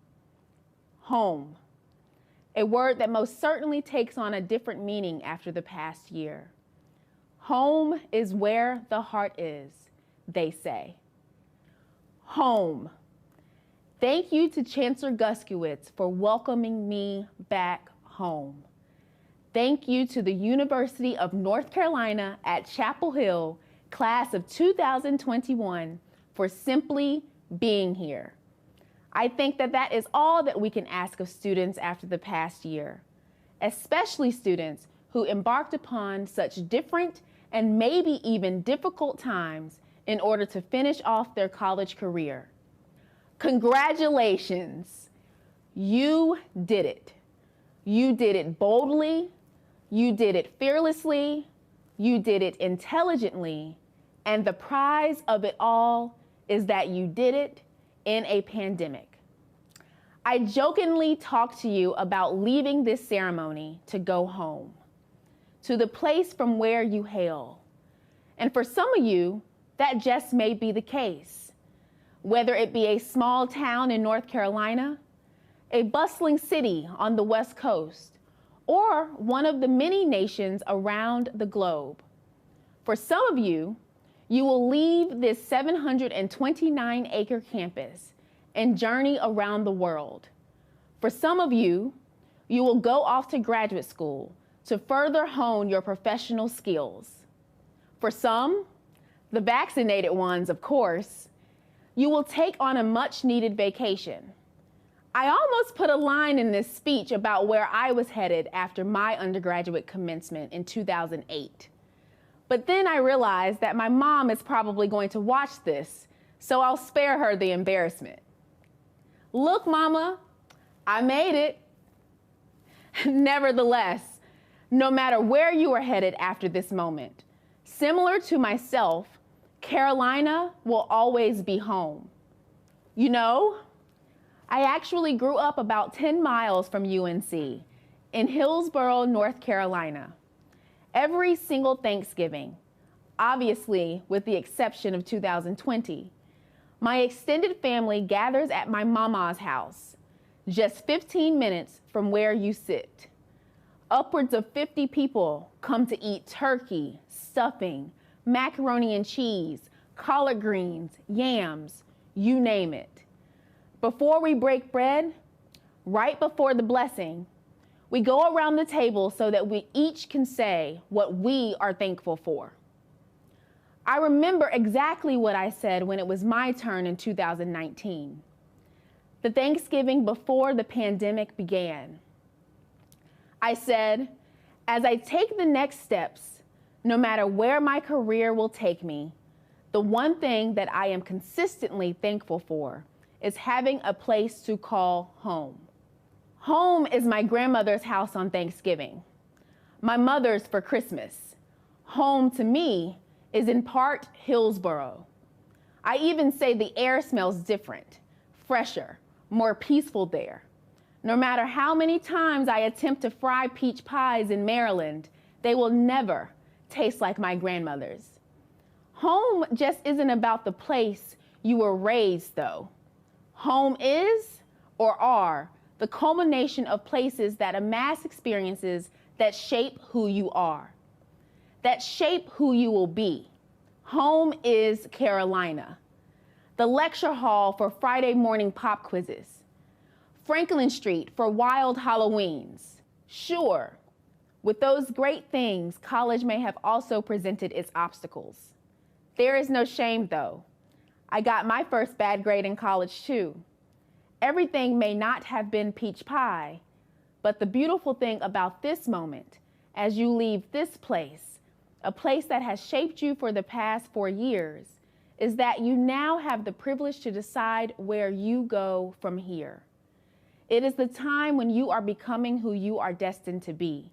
Home. A word that most certainly takes on a different meaning after the past year. Home is where the heart is, they say. Home. Thank you to Chancellor Guskiewicz for welcoming me back home. Thank you to the University of North Carolina at Chapel Hill, class of 2021, for simply being here. I think that is all that we can ask of students after the past year, especially students who embarked upon such different and maybe even difficult times in order to finish off their college career. Congratulations. You did it. You did it boldly. You did it fearlessly. You did it intelligently. And the prize of it all is that you did it in a pandemic. I jokingly talked to you about leaving this ceremony to go home, to the place from where you hail. And for some of you, that just may be the case. Whether it be a small town in North Carolina, a bustling city on the West Coast, or one of the many nations around the globe. For some of you, you will leave this 729-acre campus and journey around the world. For some of you, you will go off to graduate school to further hone your professional skills. For some, the vaccinated ones, of course, you will take on a much-needed vacation. I almost put a line in this speech about where I was headed after my undergraduate commencement in 2008. But then I realized that my mom is probably going to watch this, so I'll spare her the embarrassment. Look, Mama, I made it. Nevertheless, no matter where you are headed after this moment, similar to myself, Carolina will always be home. You know, I actually grew up about 10 miles from UNC in Hillsborough, North Carolina. Every single Thanksgiving, obviously with the exception of 2020, my extended family gathers at my mama's house, just 15 minutes from where you sit. Upwards of 50 people come to eat turkey, stuffing, macaroni and cheese, collard greens, yams, you name it. Before we break bread, right before the blessing, we go around the table so that we each can say what we are thankful for. I remember exactly what I said when it was my turn in 2019, the Thanksgiving before the pandemic began. I said, as I take the next steps, no matter where my career will take me, the one thing that I am consistently thankful for is having a place to call home. Home is my grandmother's house on Thanksgiving, my mother's for Christmas. Home to me is in part Hillsborough. I even say the air smells different, fresher, more peaceful there. No matter how many times I attempt to fry peach pies in Maryland, they will never taste like my grandmother's. Home just isn't about the place you were raised, though. Home is, or are, the culmination of places that amass experiences that shape who you are, that shape who you will be. Home is Carolina, the lecture hall for Friday morning pop quizzes, Franklin Street for wild Halloweens. Sure, with those great things, college may have also presented its obstacles. There is no shame, though. I got my first bad grade in college, too. Everything may not have been peach pie, but the beautiful thing about this moment, as you leave this place, a place that has shaped you for the past 4 years, is that you now have the privilege to decide where you go from here. It is the time when you are becoming who you are destined to be,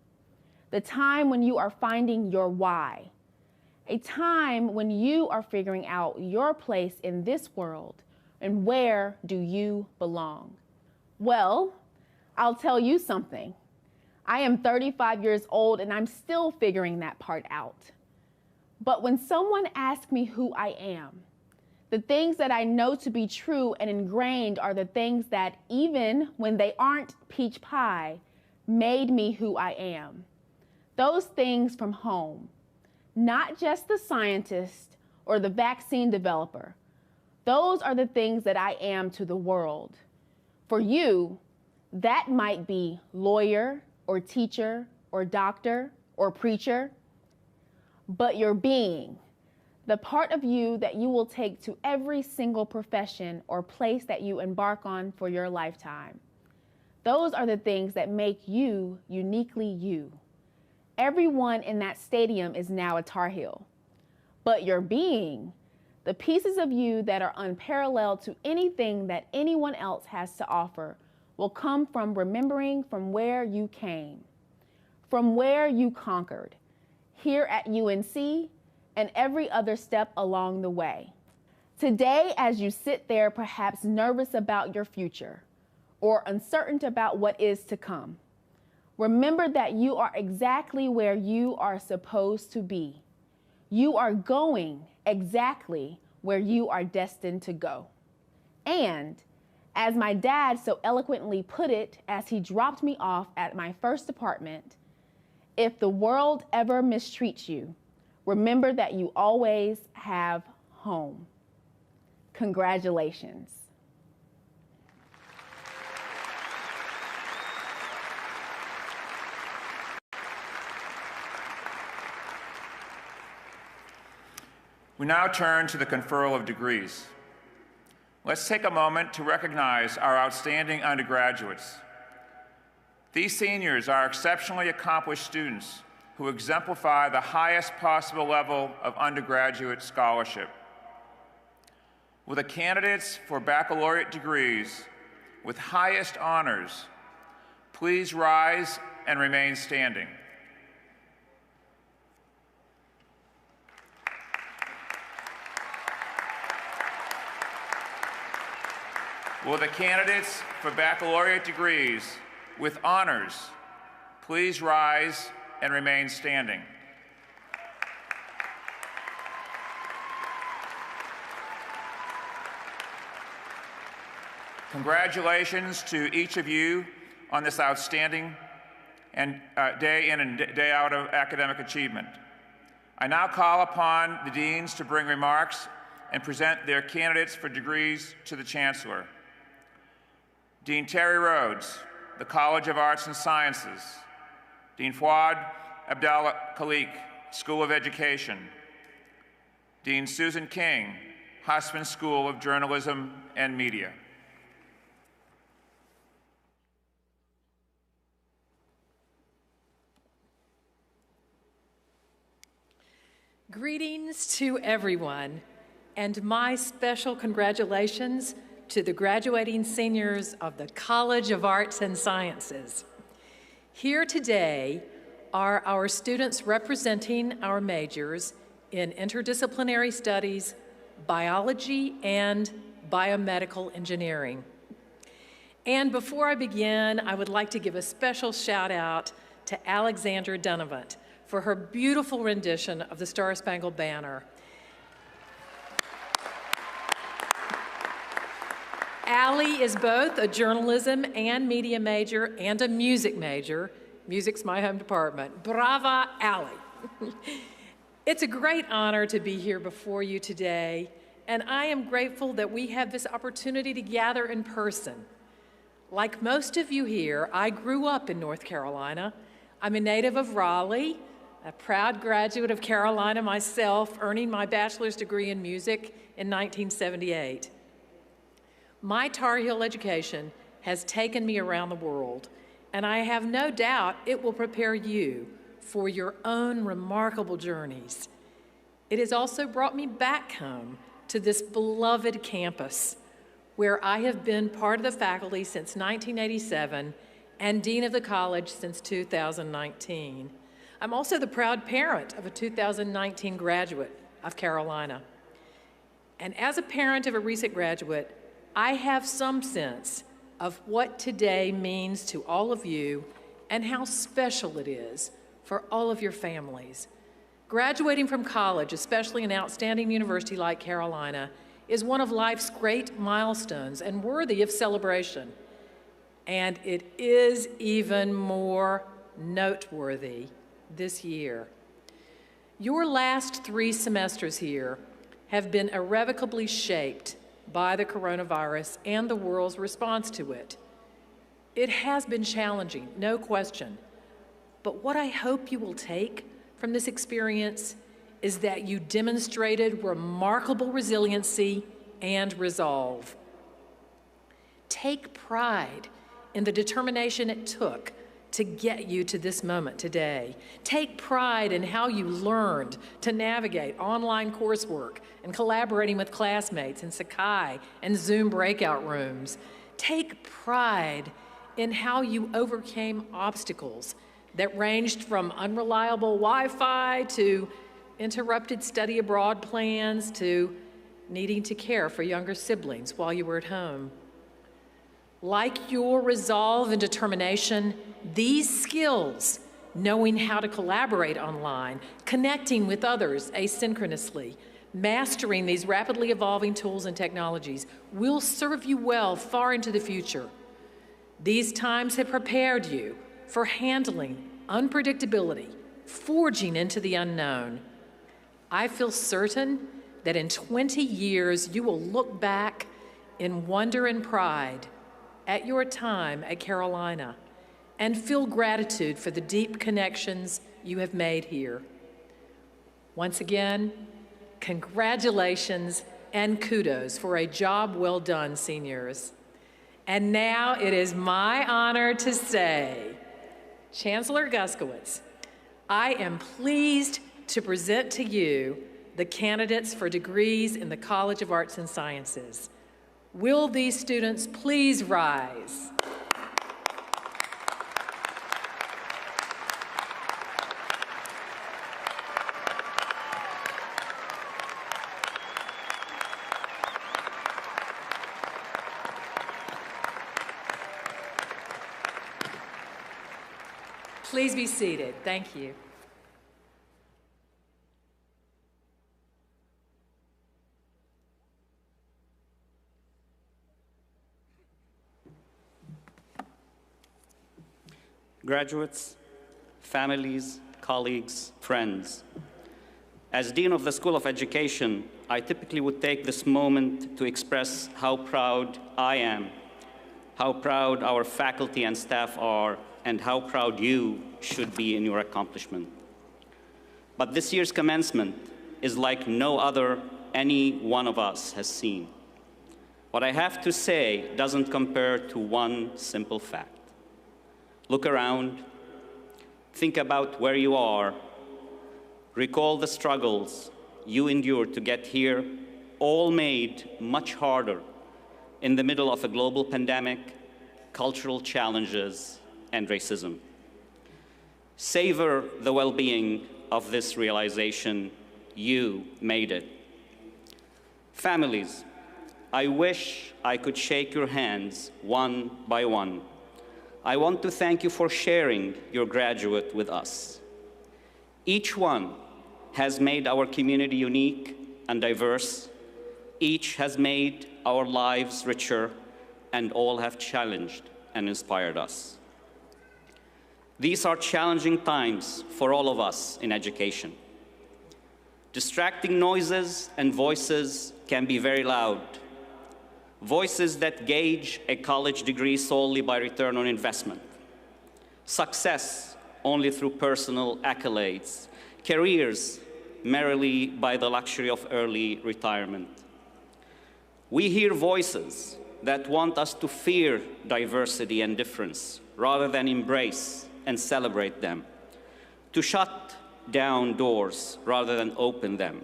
the time when you are finding your why, a time when you are figuring out your place in this world and where do you belong. Well, I'll tell you something. I am 35 years old and I'm still figuring that part out. But when someone asks me who I am, the things that I know to be true and ingrained are the things that, even when they aren't peach pie, made me who I am. Those things from home, not just the scientist or the vaccine developer. Those are the things that I am to the world. For you, that might be lawyer or teacher or doctor or preacher, but your being, the part of you that you will take to every single profession or place that you embark on for your lifetime. Those are the things that make you uniquely you. Everyone in that stadium is now a Tar Heel, but your being, the pieces of you that are unparalleled to anything that anyone else has to offer, will come from remembering from where you came, from where you conquered, here at UNC and every other step along the way. Today, as you sit there perhaps nervous about your future or uncertain about what is to come, remember that you are exactly where you are supposed to be. You are going exactly where you are destined to go. And as my dad so eloquently put it as he dropped me off at my first apartment, if the world ever mistreats you, remember that you always have home. Congratulations. We now turn to the conferral of degrees. Let's take a moment to recognize our outstanding undergraduates. These seniors are exceptionally accomplished students who exemplify the highest possible level of undergraduate scholarship. Will the candidates for baccalaureate degrees with highest honors please rise and remain standing? Will the candidates for baccalaureate degrees with honors please rise and remain standing? Congratulations to each of you on this outstanding and day in and day out of academic achievement. I now call upon the deans to bring remarks and present their candidates for degrees to the Chancellor. Dean Terry Rhodes, the College of Arts and Sciences. Dean Fouad Abdallah Khalik, School of Education. Dean Susan King, Hussman School of Journalism and Media. Greetings to everyone, and my special congratulations to the graduating seniors of the College of Arts and Sciences. Here today are our students representing our majors in interdisciplinary studies, biology, and biomedical engineering. And before I begin, I would like to give a special shout out to Alexandra Dunavant for her beautiful rendition of the Star-Spangled Banner. Allie is both a journalism and media major and a music major. Music's my home department. Brava, Allie. It's a great honor to be here before you today, and I am grateful that we have this opportunity to gather in person. Like most of you here, I grew up in North Carolina. I'm a native of Raleigh, a proud graduate of Carolina myself, earning my bachelor's degree in music in 1978. My Tar Heel education has taken me around the world, and I have no doubt it will prepare you for your own remarkable journeys. It has also brought me back home to this beloved campus, where I have been part of the faculty since 1987 and dean of the college since 2019. I'm also the proud parent of a 2019 graduate of Carolina. And as a parent of a recent graduate, I have some sense of what today means to all of you and how special it is for all of your families. Graduating from college, especially an outstanding university like Carolina, is one of life's great milestones and worthy of celebration. And it is even more noteworthy this year. Your last 3 semesters here have been irrevocably shaped by the coronavirus and the world's response to it. It has been challenging, no question. But what I hope you will take from this experience is that you demonstrated remarkable resiliency and resolve. Take pride in the determination it took to get you to this moment today. Take pride in how you learned to navigate online coursework and collaborating with classmates in Sakai and Zoom breakout rooms. Take pride in how you overcame obstacles that ranged from unreliable Wi-Fi to interrupted study abroad plans to needing to care for younger siblings while you were at home. Like your resolve and determination, these skills, knowing how to collaborate online, connecting with others asynchronously, mastering these rapidly evolving tools and technologies, will serve you well far into the future. These times have prepared you for handling unpredictability, forging into the unknown. I feel certain that in 20 years, you will look back in wonder and pride at your time at Carolina and feel gratitude for the deep connections you have made here. Once again, congratulations and kudos for a job well done, seniors. And now it is my honor to say, Chancellor Guskiewicz, I am pleased to present to you the candidates for degrees in the College of Arts and Sciences. Will these students please rise? Please be seated. Thank you. Graduates, families, colleagues, friends. As Dean of the School of Education, I typically would take this moment to express how proud I am, how proud our faculty and staff are, and how proud you should be in your accomplishment. But this year's commencement is like no other any one of us has seen. What I have to say doesn't compare to one simple fact. Look around, think about where you are, recall the struggles you endured to get here, all made much harder in the middle of a global pandemic, cultural challenges, and racism. Savor the well-being of this realization. You made it. Families, I wish I could shake your hands one by one. I want to thank you for sharing your graduate with us. Each one has made our community unique and diverse. Each has made our lives richer, and all have challenged and inspired us. These are challenging times for all of us in education. Distracting noises and voices can be very loud. Voices that gauge a college degree solely by return on investment, success only through personal accolades, careers merely by the luxury of early retirement. We hear voices that want us to fear diversity and difference rather than embrace and celebrate them, to shut down doors rather than open them,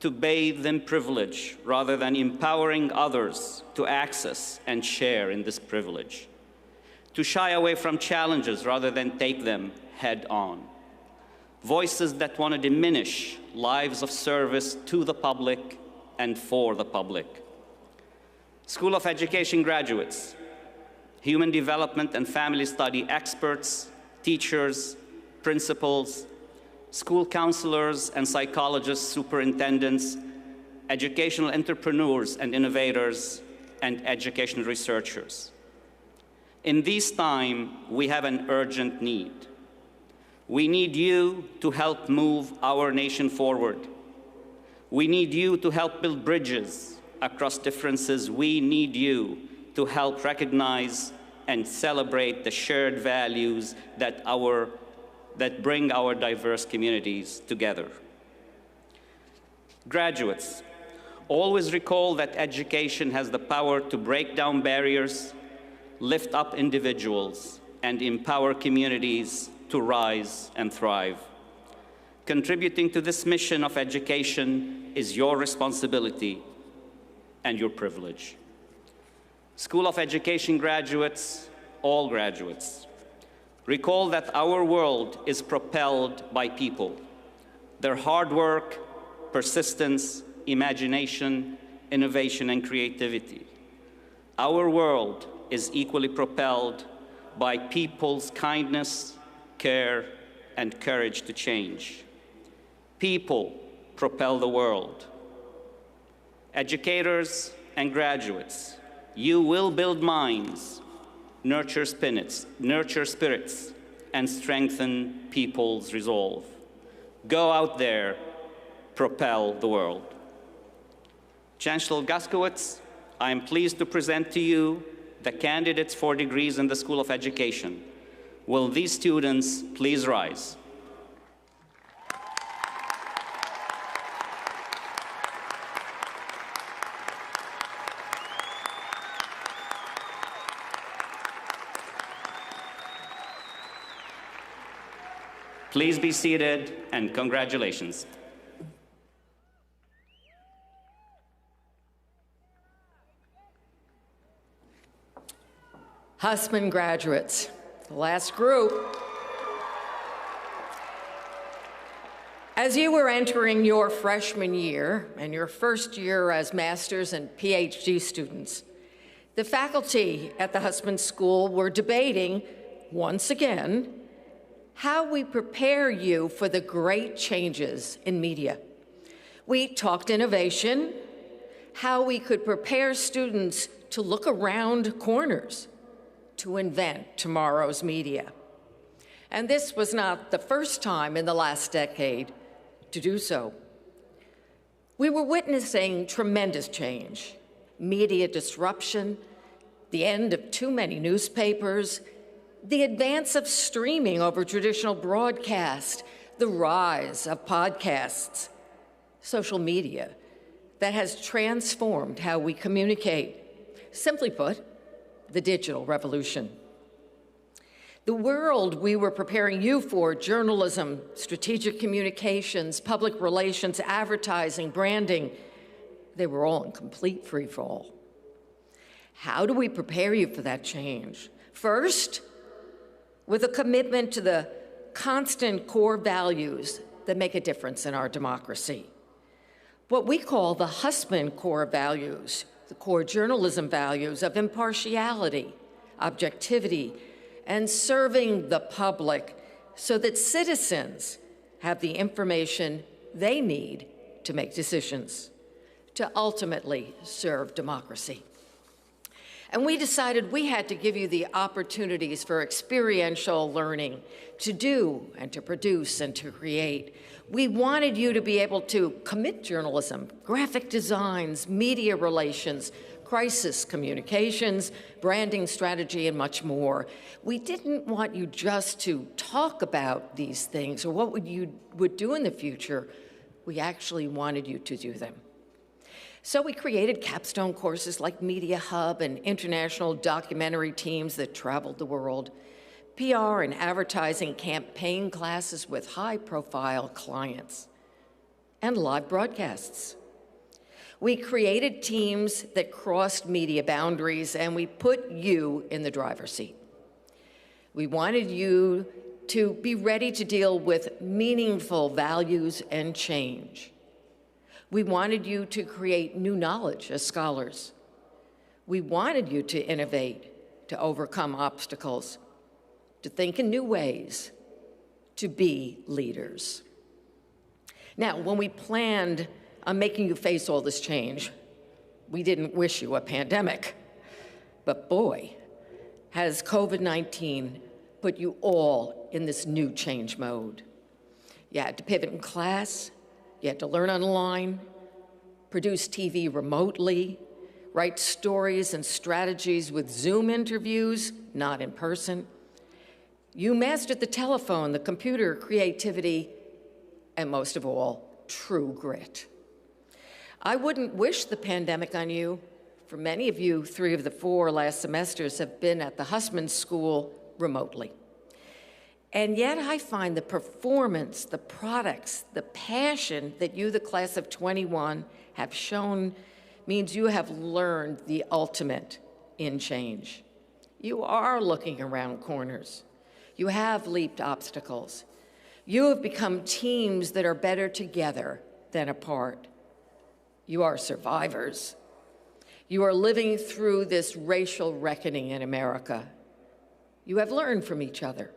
to bathe in privilege rather than empowering others to access and share in this privilege, to shy away from challenges rather than take them head on. Voices that want to diminish lives of service to the public and for the public. School of Education graduates, human development and family study experts, teachers, principals, school counselors and psychologists, superintendents, educational entrepreneurs and innovators, and educational researchers. In this time, we have an urgent need. We need you to help move our nation forward. We need you to help build bridges across differences. We need you to help recognize and celebrate the shared values that bring our diverse communities together. Graduates, always recall that education has the power to break down barriers, lift up individuals, and empower communities to rise and thrive. Contributing to this mission of education is your responsibility and your privilege. School of Education graduates, all graduates, recall that our world is propelled by people. Their hard work, persistence, imagination, innovation, and creativity. Our world is equally propelled by people's kindness, care, and courage to change. People propel the world. Educators and graduates, you will build minds, nurture spirits, and strengthen people's resolve. Go out there, propel the world. Chancellor Guskowitz, I am pleased to present to you the candidates for degrees in the School of Education. Will these students please rise? Please be seated, and congratulations. Hussman graduates, the last group. As you were entering your freshman year and your first year as master's and PhD students, the faculty at the Hussman School were debating, once again, how we prepare you for the great changes in media. We talked innovation, how we could prepare students to look around corners, to invent tomorrow's media. And this was not the first time in the last decade to do so. We were witnessing tremendous change, media disruption, the end of too many newspapers, the advance of streaming over traditional broadcast, the rise of podcasts, social media that has transformed how we communicate. Simply put, the digital revolution. The world we were preparing you for, journalism, strategic communications, public relations, advertising, branding, they were all in complete free fall. How do we prepare you for that change? First, with a commitment to the constant core values that make a difference in our democracy. What we call the Hussman core values, the core journalism values of impartiality, objectivity, and serving the public so that citizens have the information they need to make decisions, to ultimately serve democracy. And we decided we had to give you the opportunities for experiential learning, to do and to produce and to create. We wanted you to be able to commit journalism, graphic designs, media relations, crisis communications, branding strategy, and much more. We didn't want you just to talk about these things or what you would do in the future. We actually wanted you to do them. So we created capstone courses like Media Hub and international documentary teams that traveled the world, PR and advertising campaign classes with high-profile clients, and live broadcasts. We created teams that crossed media boundaries, and we put you in the driver's seat. We wanted you to be ready to deal with meaningful values and change. We wanted you to create new knowledge as scholars. We wanted you to innovate, to overcome obstacles, to think in new ways, to be leaders. Now, when we planned on making you face all this change, we didn't wish you a pandemic. But boy, has COVID-19 put you all in this new change mode. You had to pivot in class, you had to learn online, produce TV remotely, write stories and strategies with Zoom interviews, not in person. You mastered the telephone, the computer, creativity, and most of all, true grit. I wouldn't wish the pandemic on you. For many of you, 3 of the 4 last semesters have been at the Hussman School remotely. And yet I find the performance, the products, the passion that you, the class of 21, have shown means you have learned the ultimate in change. You are looking around corners. You have leaped obstacles. You have become teams that are better together than apart. You are survivors. You are living through this racial reckoning in America. You have learned from each other.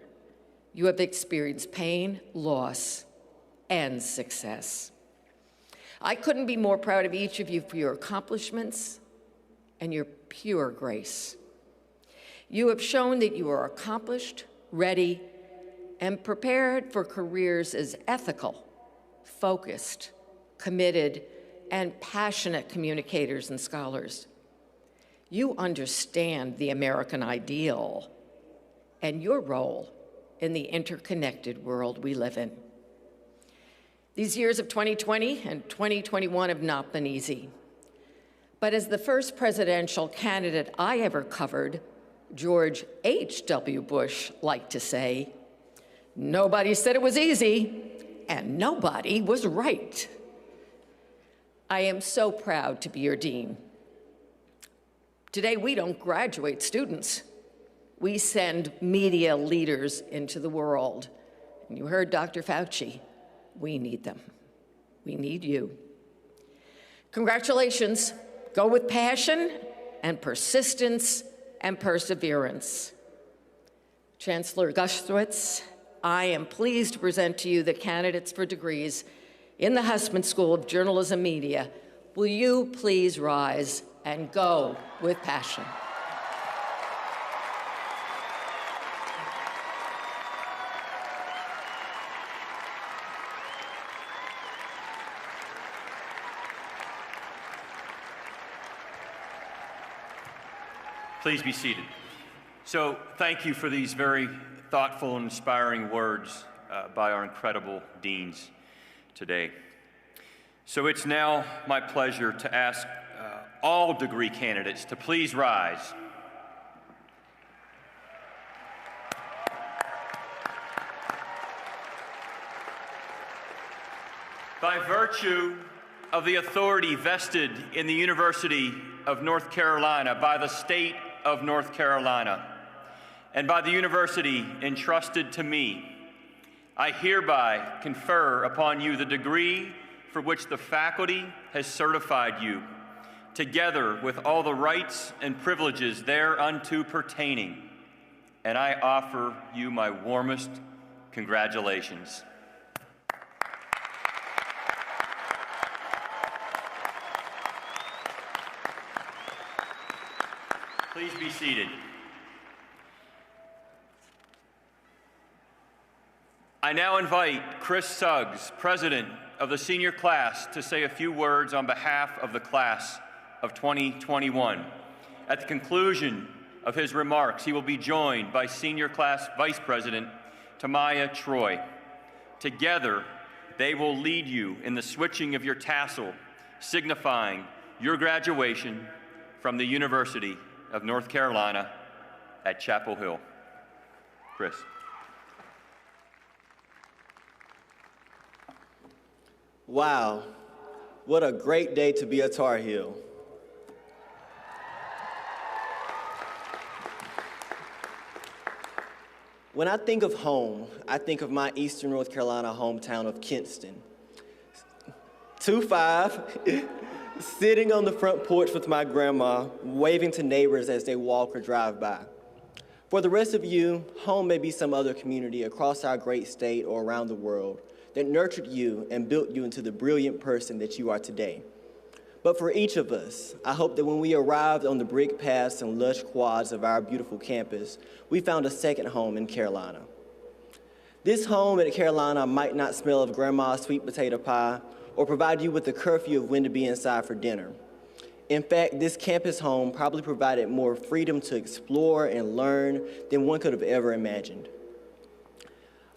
You have experienced pain, loss, and success. I couldn't be more proud of each of you for your accomplishments and your pure grace. You have shown that you are accomplished, ready, and prepared for careers as ethical, focused, committed, and passionate communicators and scholars. You understand the American ideal and your role in the interconnected world we live in. These years of 2020 and 2021 have not been easy. But as the first presidential candidate I ever covered, George H.W. Bush liked to say, "Nobody said it was easy, and nobody was right." I am so proud to be your dean. Today, we don't graduate students. We send media leaders into the world. And you heard Dr. Fauci. We need them. We need you. Congratulations. Go with passion and persistence and perseverance. Chancellor Guskowitz, I am pleased to present to you the candidates for degrees in the Hussman School of Journalism Media. Will you please rise and go with passion? Please be seated. So thank you for these very thoughtful and inspiring words by our incredible deans today. So it's now my pleasure to ask all degree candidates to please rise. By virtue of the authority vested in the University of North Carolina by the state of North Carolina and by the university entrusted to me, I hereby confer upon you the degree for which the faculty has certified you, together with all the rights and privileges thereunto pertaining, and I offer you my warmest congratulations. Please be seated. I now invite Chris Suggs, President of the senior class, to say a few words on behalf of the class of 2021. At the conclusion of his remarks, he will be joined by Senior Class Vice President Tamaya Troy. Together, they will lead you in the switching of your tassel, signifying your graduation from the University of North Carolina at Chapel Hill. Chris. Wow, what a great day to be a Tar Heel. When I think of home, I think of my Eastern North Carolina hometown of Kinston. 2-5, sitting on the front porch with my grandma, waving to neighbors as they walk or drive by. For the rest of you, home may be some other community across our great state or around the world that nurtured you and built you into the brilliant person that you are today. But for each of us, I hope that when we arrived on the brick paths and lush quads of our beautiful campus, we found a second home in Carolina. This home at Carolina might not smell of grandma's sweet potato pie or provide you with the curfew of when to be inside for dinner. In fact, this campus home probably provided more freedom to explore and learn than one could have ever imagined.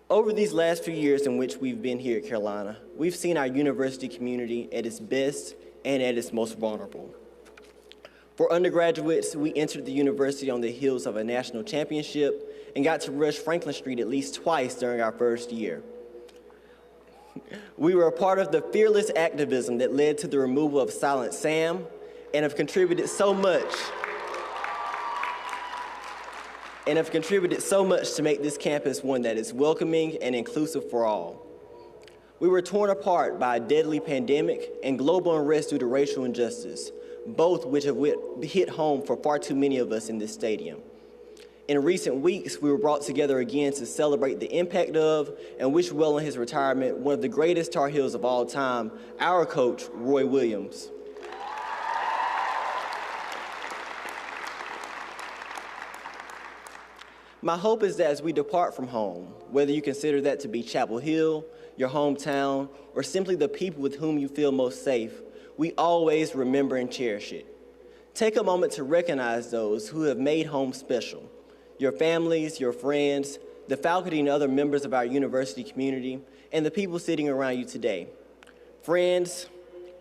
Over these last few years in which we've been here at Carolina, we've seen our university community at its best and at its most vulnerable. For undergraduates, we entered the university on the heels of a national championship and got to rush Franklin Street at least twice during our first year. We were a part of the fearless activism that led to the removal of Silent Sam and have contributed so much to make this campus one that is welcoming and inclusive for all. We were torn apart by a deadly pandemic and global unrest due to racial injustice, both which have hit home for far too many of us in this stadium. In recent weeks, we were brought together again to celebrate the impact of and wish well in his retirement one of the greatest Tar Heels of all time, our coach, Roy Williams. My hope is that as we depart from home, whether you consider that to be Chapel Hill, your hometown, or simply the people with whom you feel most safe, we always remember and cherish it. Take a moment to recognize those who have made home special, your families, your friends, the faculty and other members of our university community, and the people sitting around you today. Friends,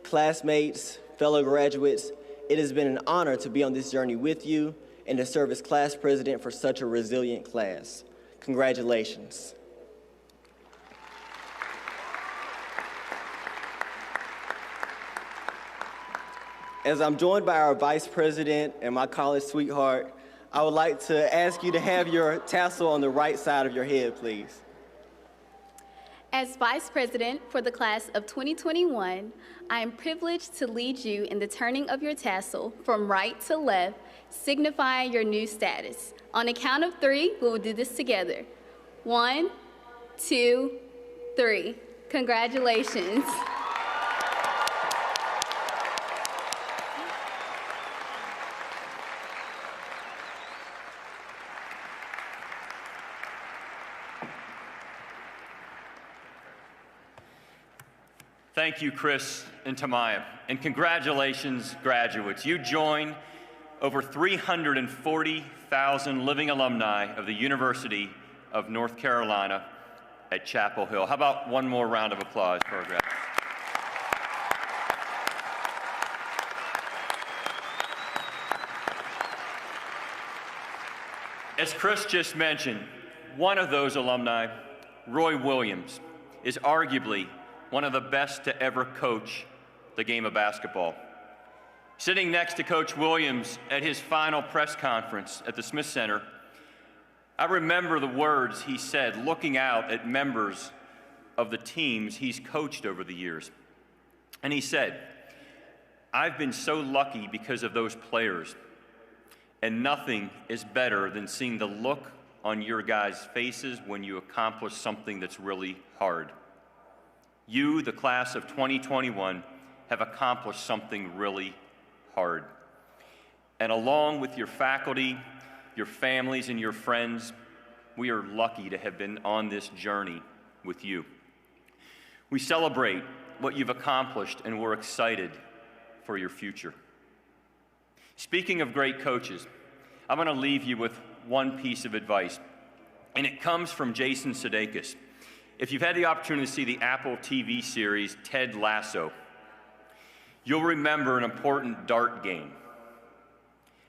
classmates, fellow graduates, it has been an honor to be on this journey with you and to serve as class president for such a resilient class. Congratulations. As I'm joined by our vice president and my college sweetheart, I would like to ask you to have your tassel on the right side of your head, please. As Vice President for the class of 2021, I am privileged to lead you in the turning of your tassel from right to left, signifying your new status. On a count of 3, we will do this together. 1, 2, 3. Congratulations. Thank you, Chris and Tamaya, and congratulations, graduates. You join over 340,000 living alumni of the University of North Carolina at Chapel Hill. How about one more round of applause for our graduates? As Chris just mentioned, one of those alumni, Roy Williams, is arguably one of the best to ever coach the game of basketball. Sitting next to Coach Williams at his final press conference at the Smith Center, I remember the words he said looking out at members of the teams he's coached over the years. And he said, "I've been so lucky because of those players, and nothing is better than seeing the look on your guys' faces when you accomplish something that's really hard. You, the class of 2021, have accomplished something really hard. And along with your faculty, your families, and your friends, we are lucky to have been on this journey with you. We celebrate what you've accomplished, and we're excited for your future." Speaking of great coaches, I'm going to leave you with one piece of advice, and it comes from Jason Sudeikis. If you've had the opportunity to see the Apple TV series Ted Lasso, you'll remember an important dart game.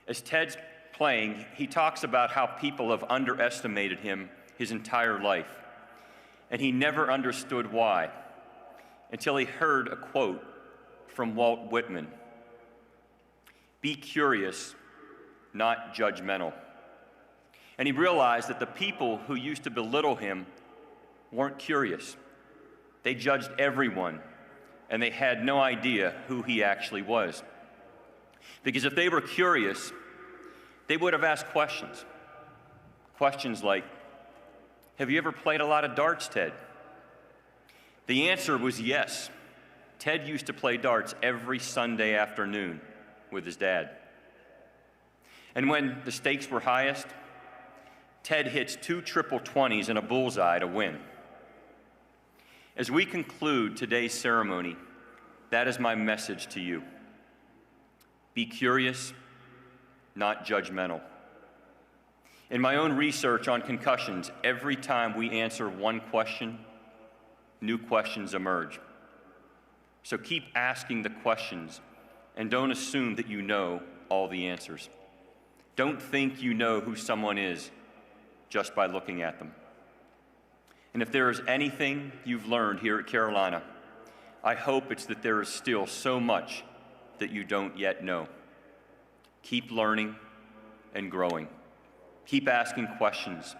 As Ted's playing, he talks about how people have underestimated him his entire life, and he never understood why until he heard a quote from Walt Whitman: "Be curious, not judgmental." And he realized that the people who used to belittle him weren't curious. They judged everyone, and they had no idea who he actually was. Because if they were curious, they would have asked questions. Questions like, "Have you ever played a lot of darts, Ted?" The answer was yes. Ted used to play darts every Sunday afternoon with his dad. And when the stakes were highest, Ted hits 2 triple 20s and a bullseye to win. As we conclude today's ceremony, that is my message to you. Be curious, not judgmental. In my own research on concussions, every time we answer one question, new questions emerge. So keep asking the questions and don't assume that you know all the answers. Don't think you know who someone is just by looking at them. And if there is anything you've learned here at Carolina, I hope it's that there is still so much that you don't yet know. Keep learning and growing. Keep asking questions,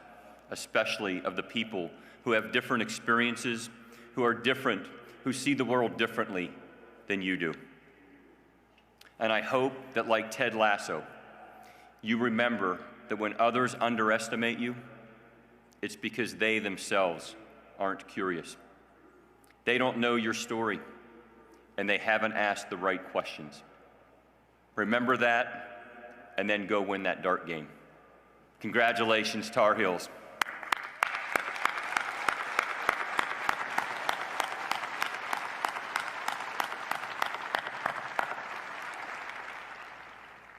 especially of the people who have different experiences, who are different, who see the world differently than you do. And I hope that, like Ted Lasso, you remember that when others underestimate you, it's because they themselves aren't curious. They don't know your story, and they haven't asked the right questions. Remember that, and then go win that dart game. Congratulations, Tar Heels.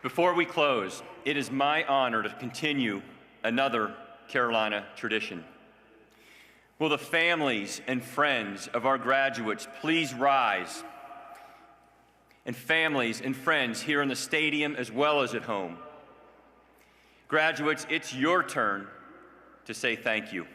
Before we close, it is my honor to continue another Carolina tradition. Will the families and friends of our graduates please rise? And families and friends here in the stadium as well as at home. Graduates, it's your turn to say thank you.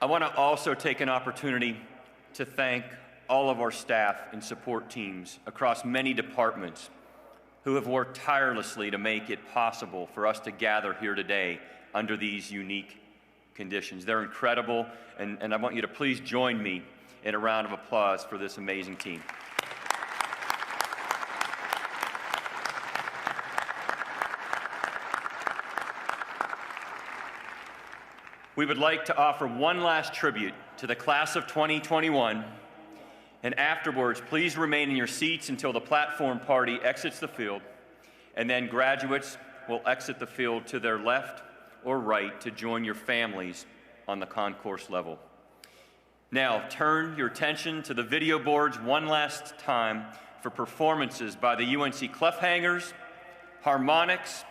I want to also take an opportunity to thank all of our staff and support teams across many departments who have worked tirelessly to make it possible for us to gather here today under these unique conditions. They're incredible, and I want you to please join me and a round of applause for this amazing team. We would like to offer one last tribute to the class of 2021, and afterwards, please remain in your seats until the platform party exits the field, and then graduates will exit the field to their left or right to join your families on the concourse level. Now, turn your attention to the video boards one last time for performances by the UNC Clefhangers, Harmonics,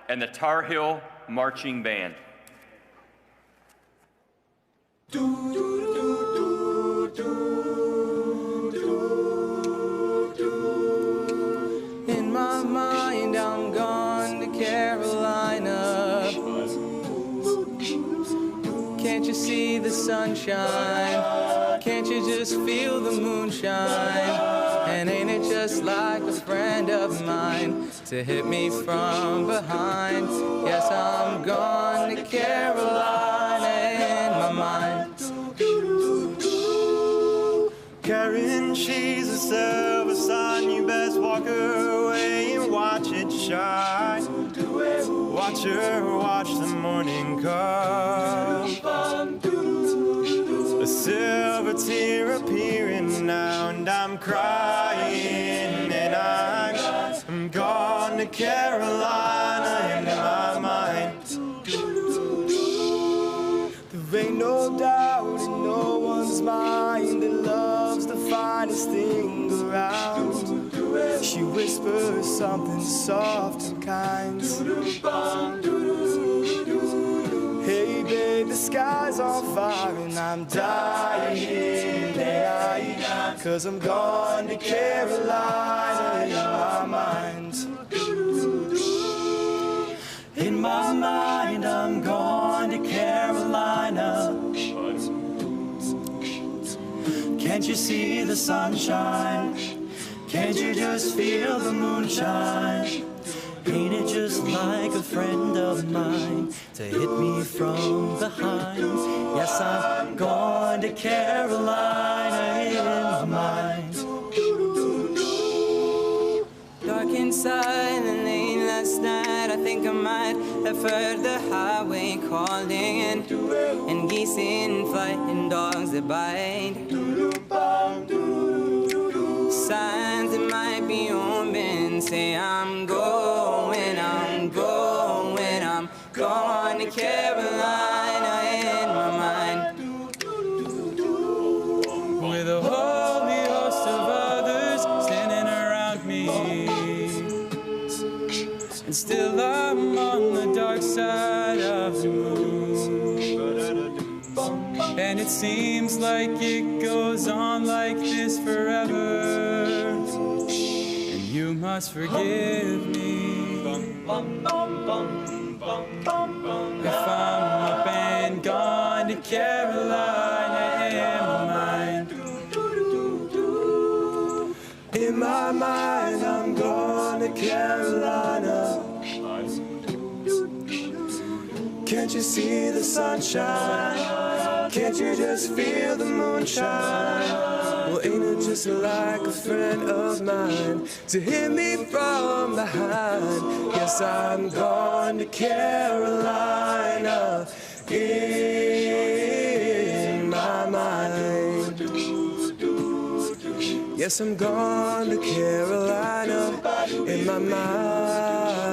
and the Tar Heel Marching Band. In my mind, I'm gone to Carolina. Can't you see the sunshine? Can't you just feel the moonshine? And ain't it just like a friend of mine to hit me from behind? Yes, I'm gone to Carolina in my mind. Karen, she's a silver sun. You best walk her away and watch it shine. Watch her watch the morning come. A silver tear appearing now, and I'm crying, and I'm gone to Carolina in my mind. There ain't no doubt in no one's mind that love's the finest thing around. She whispers something soft and kind. Hey babe, the sky's on fire and I'm dying tonight, 'cause I'm gone to Carolina in my mind. In my mind, I'm gone to Carolina. Can't you see the sunshine? Can't you just feel the moonshine? Ain't it just like a friend of mine to hit me from behind? Yes, I'm gone to Carolina in my mind. Dark inside the lane last night, I think I might have heard the highway calling, and geese in flight and dogs that bite. Signs that might be open say I'm going, I'm going, I'm gone to Carolina in my mind. With a holy host of others standing around me, and still I'm on the dark side of the moon. And it seems like it goes on like this forever, and you must forgive me if I'm up and gone to Carolina in my mind. In my mind, I'm gone to Carolina. Can't you see the sunshine? Can't you just feel the moonshine? Well, ain't it just like a friend of mine to hit me from behind? Yes, I'm gone to Carolina in my mind. Yes, I'm gone to Carolina in my mind.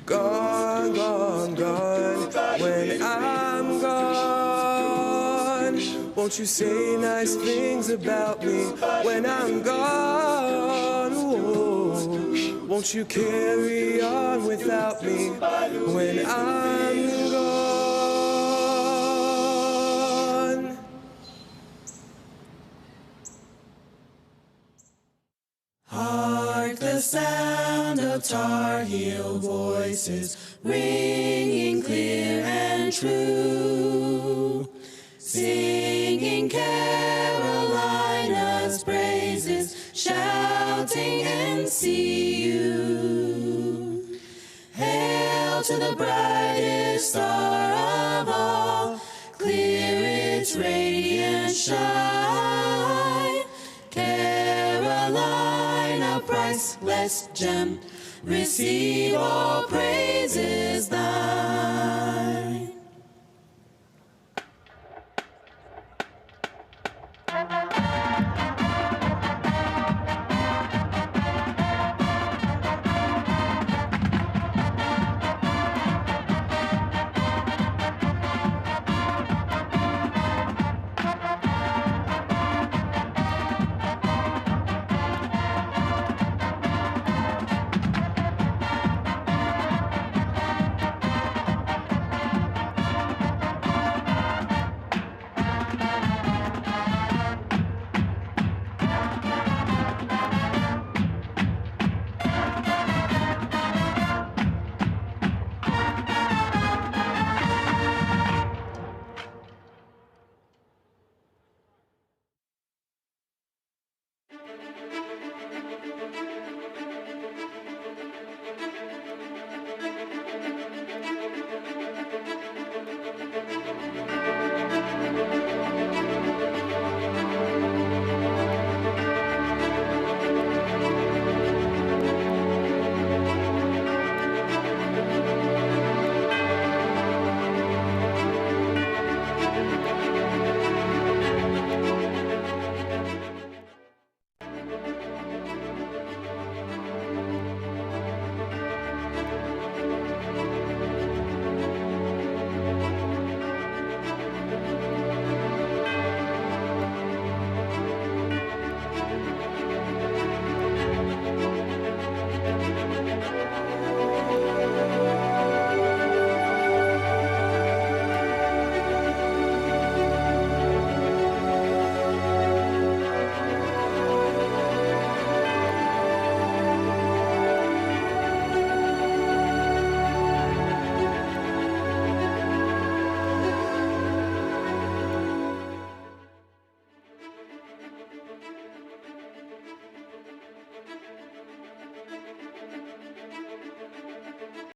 Gone, gone, gone. When I'm gone, won't you say nice things about me? When I'm gone, whoa, won't you carry on without me? When I'm gone. Hark the sound of Tar Heel voices, ringing clear and true, singing Carolina's praises, shouting NCU. Hail to the brightest star of all, clear its radiance shine. Carolina, priceless gem, receive all praises thine.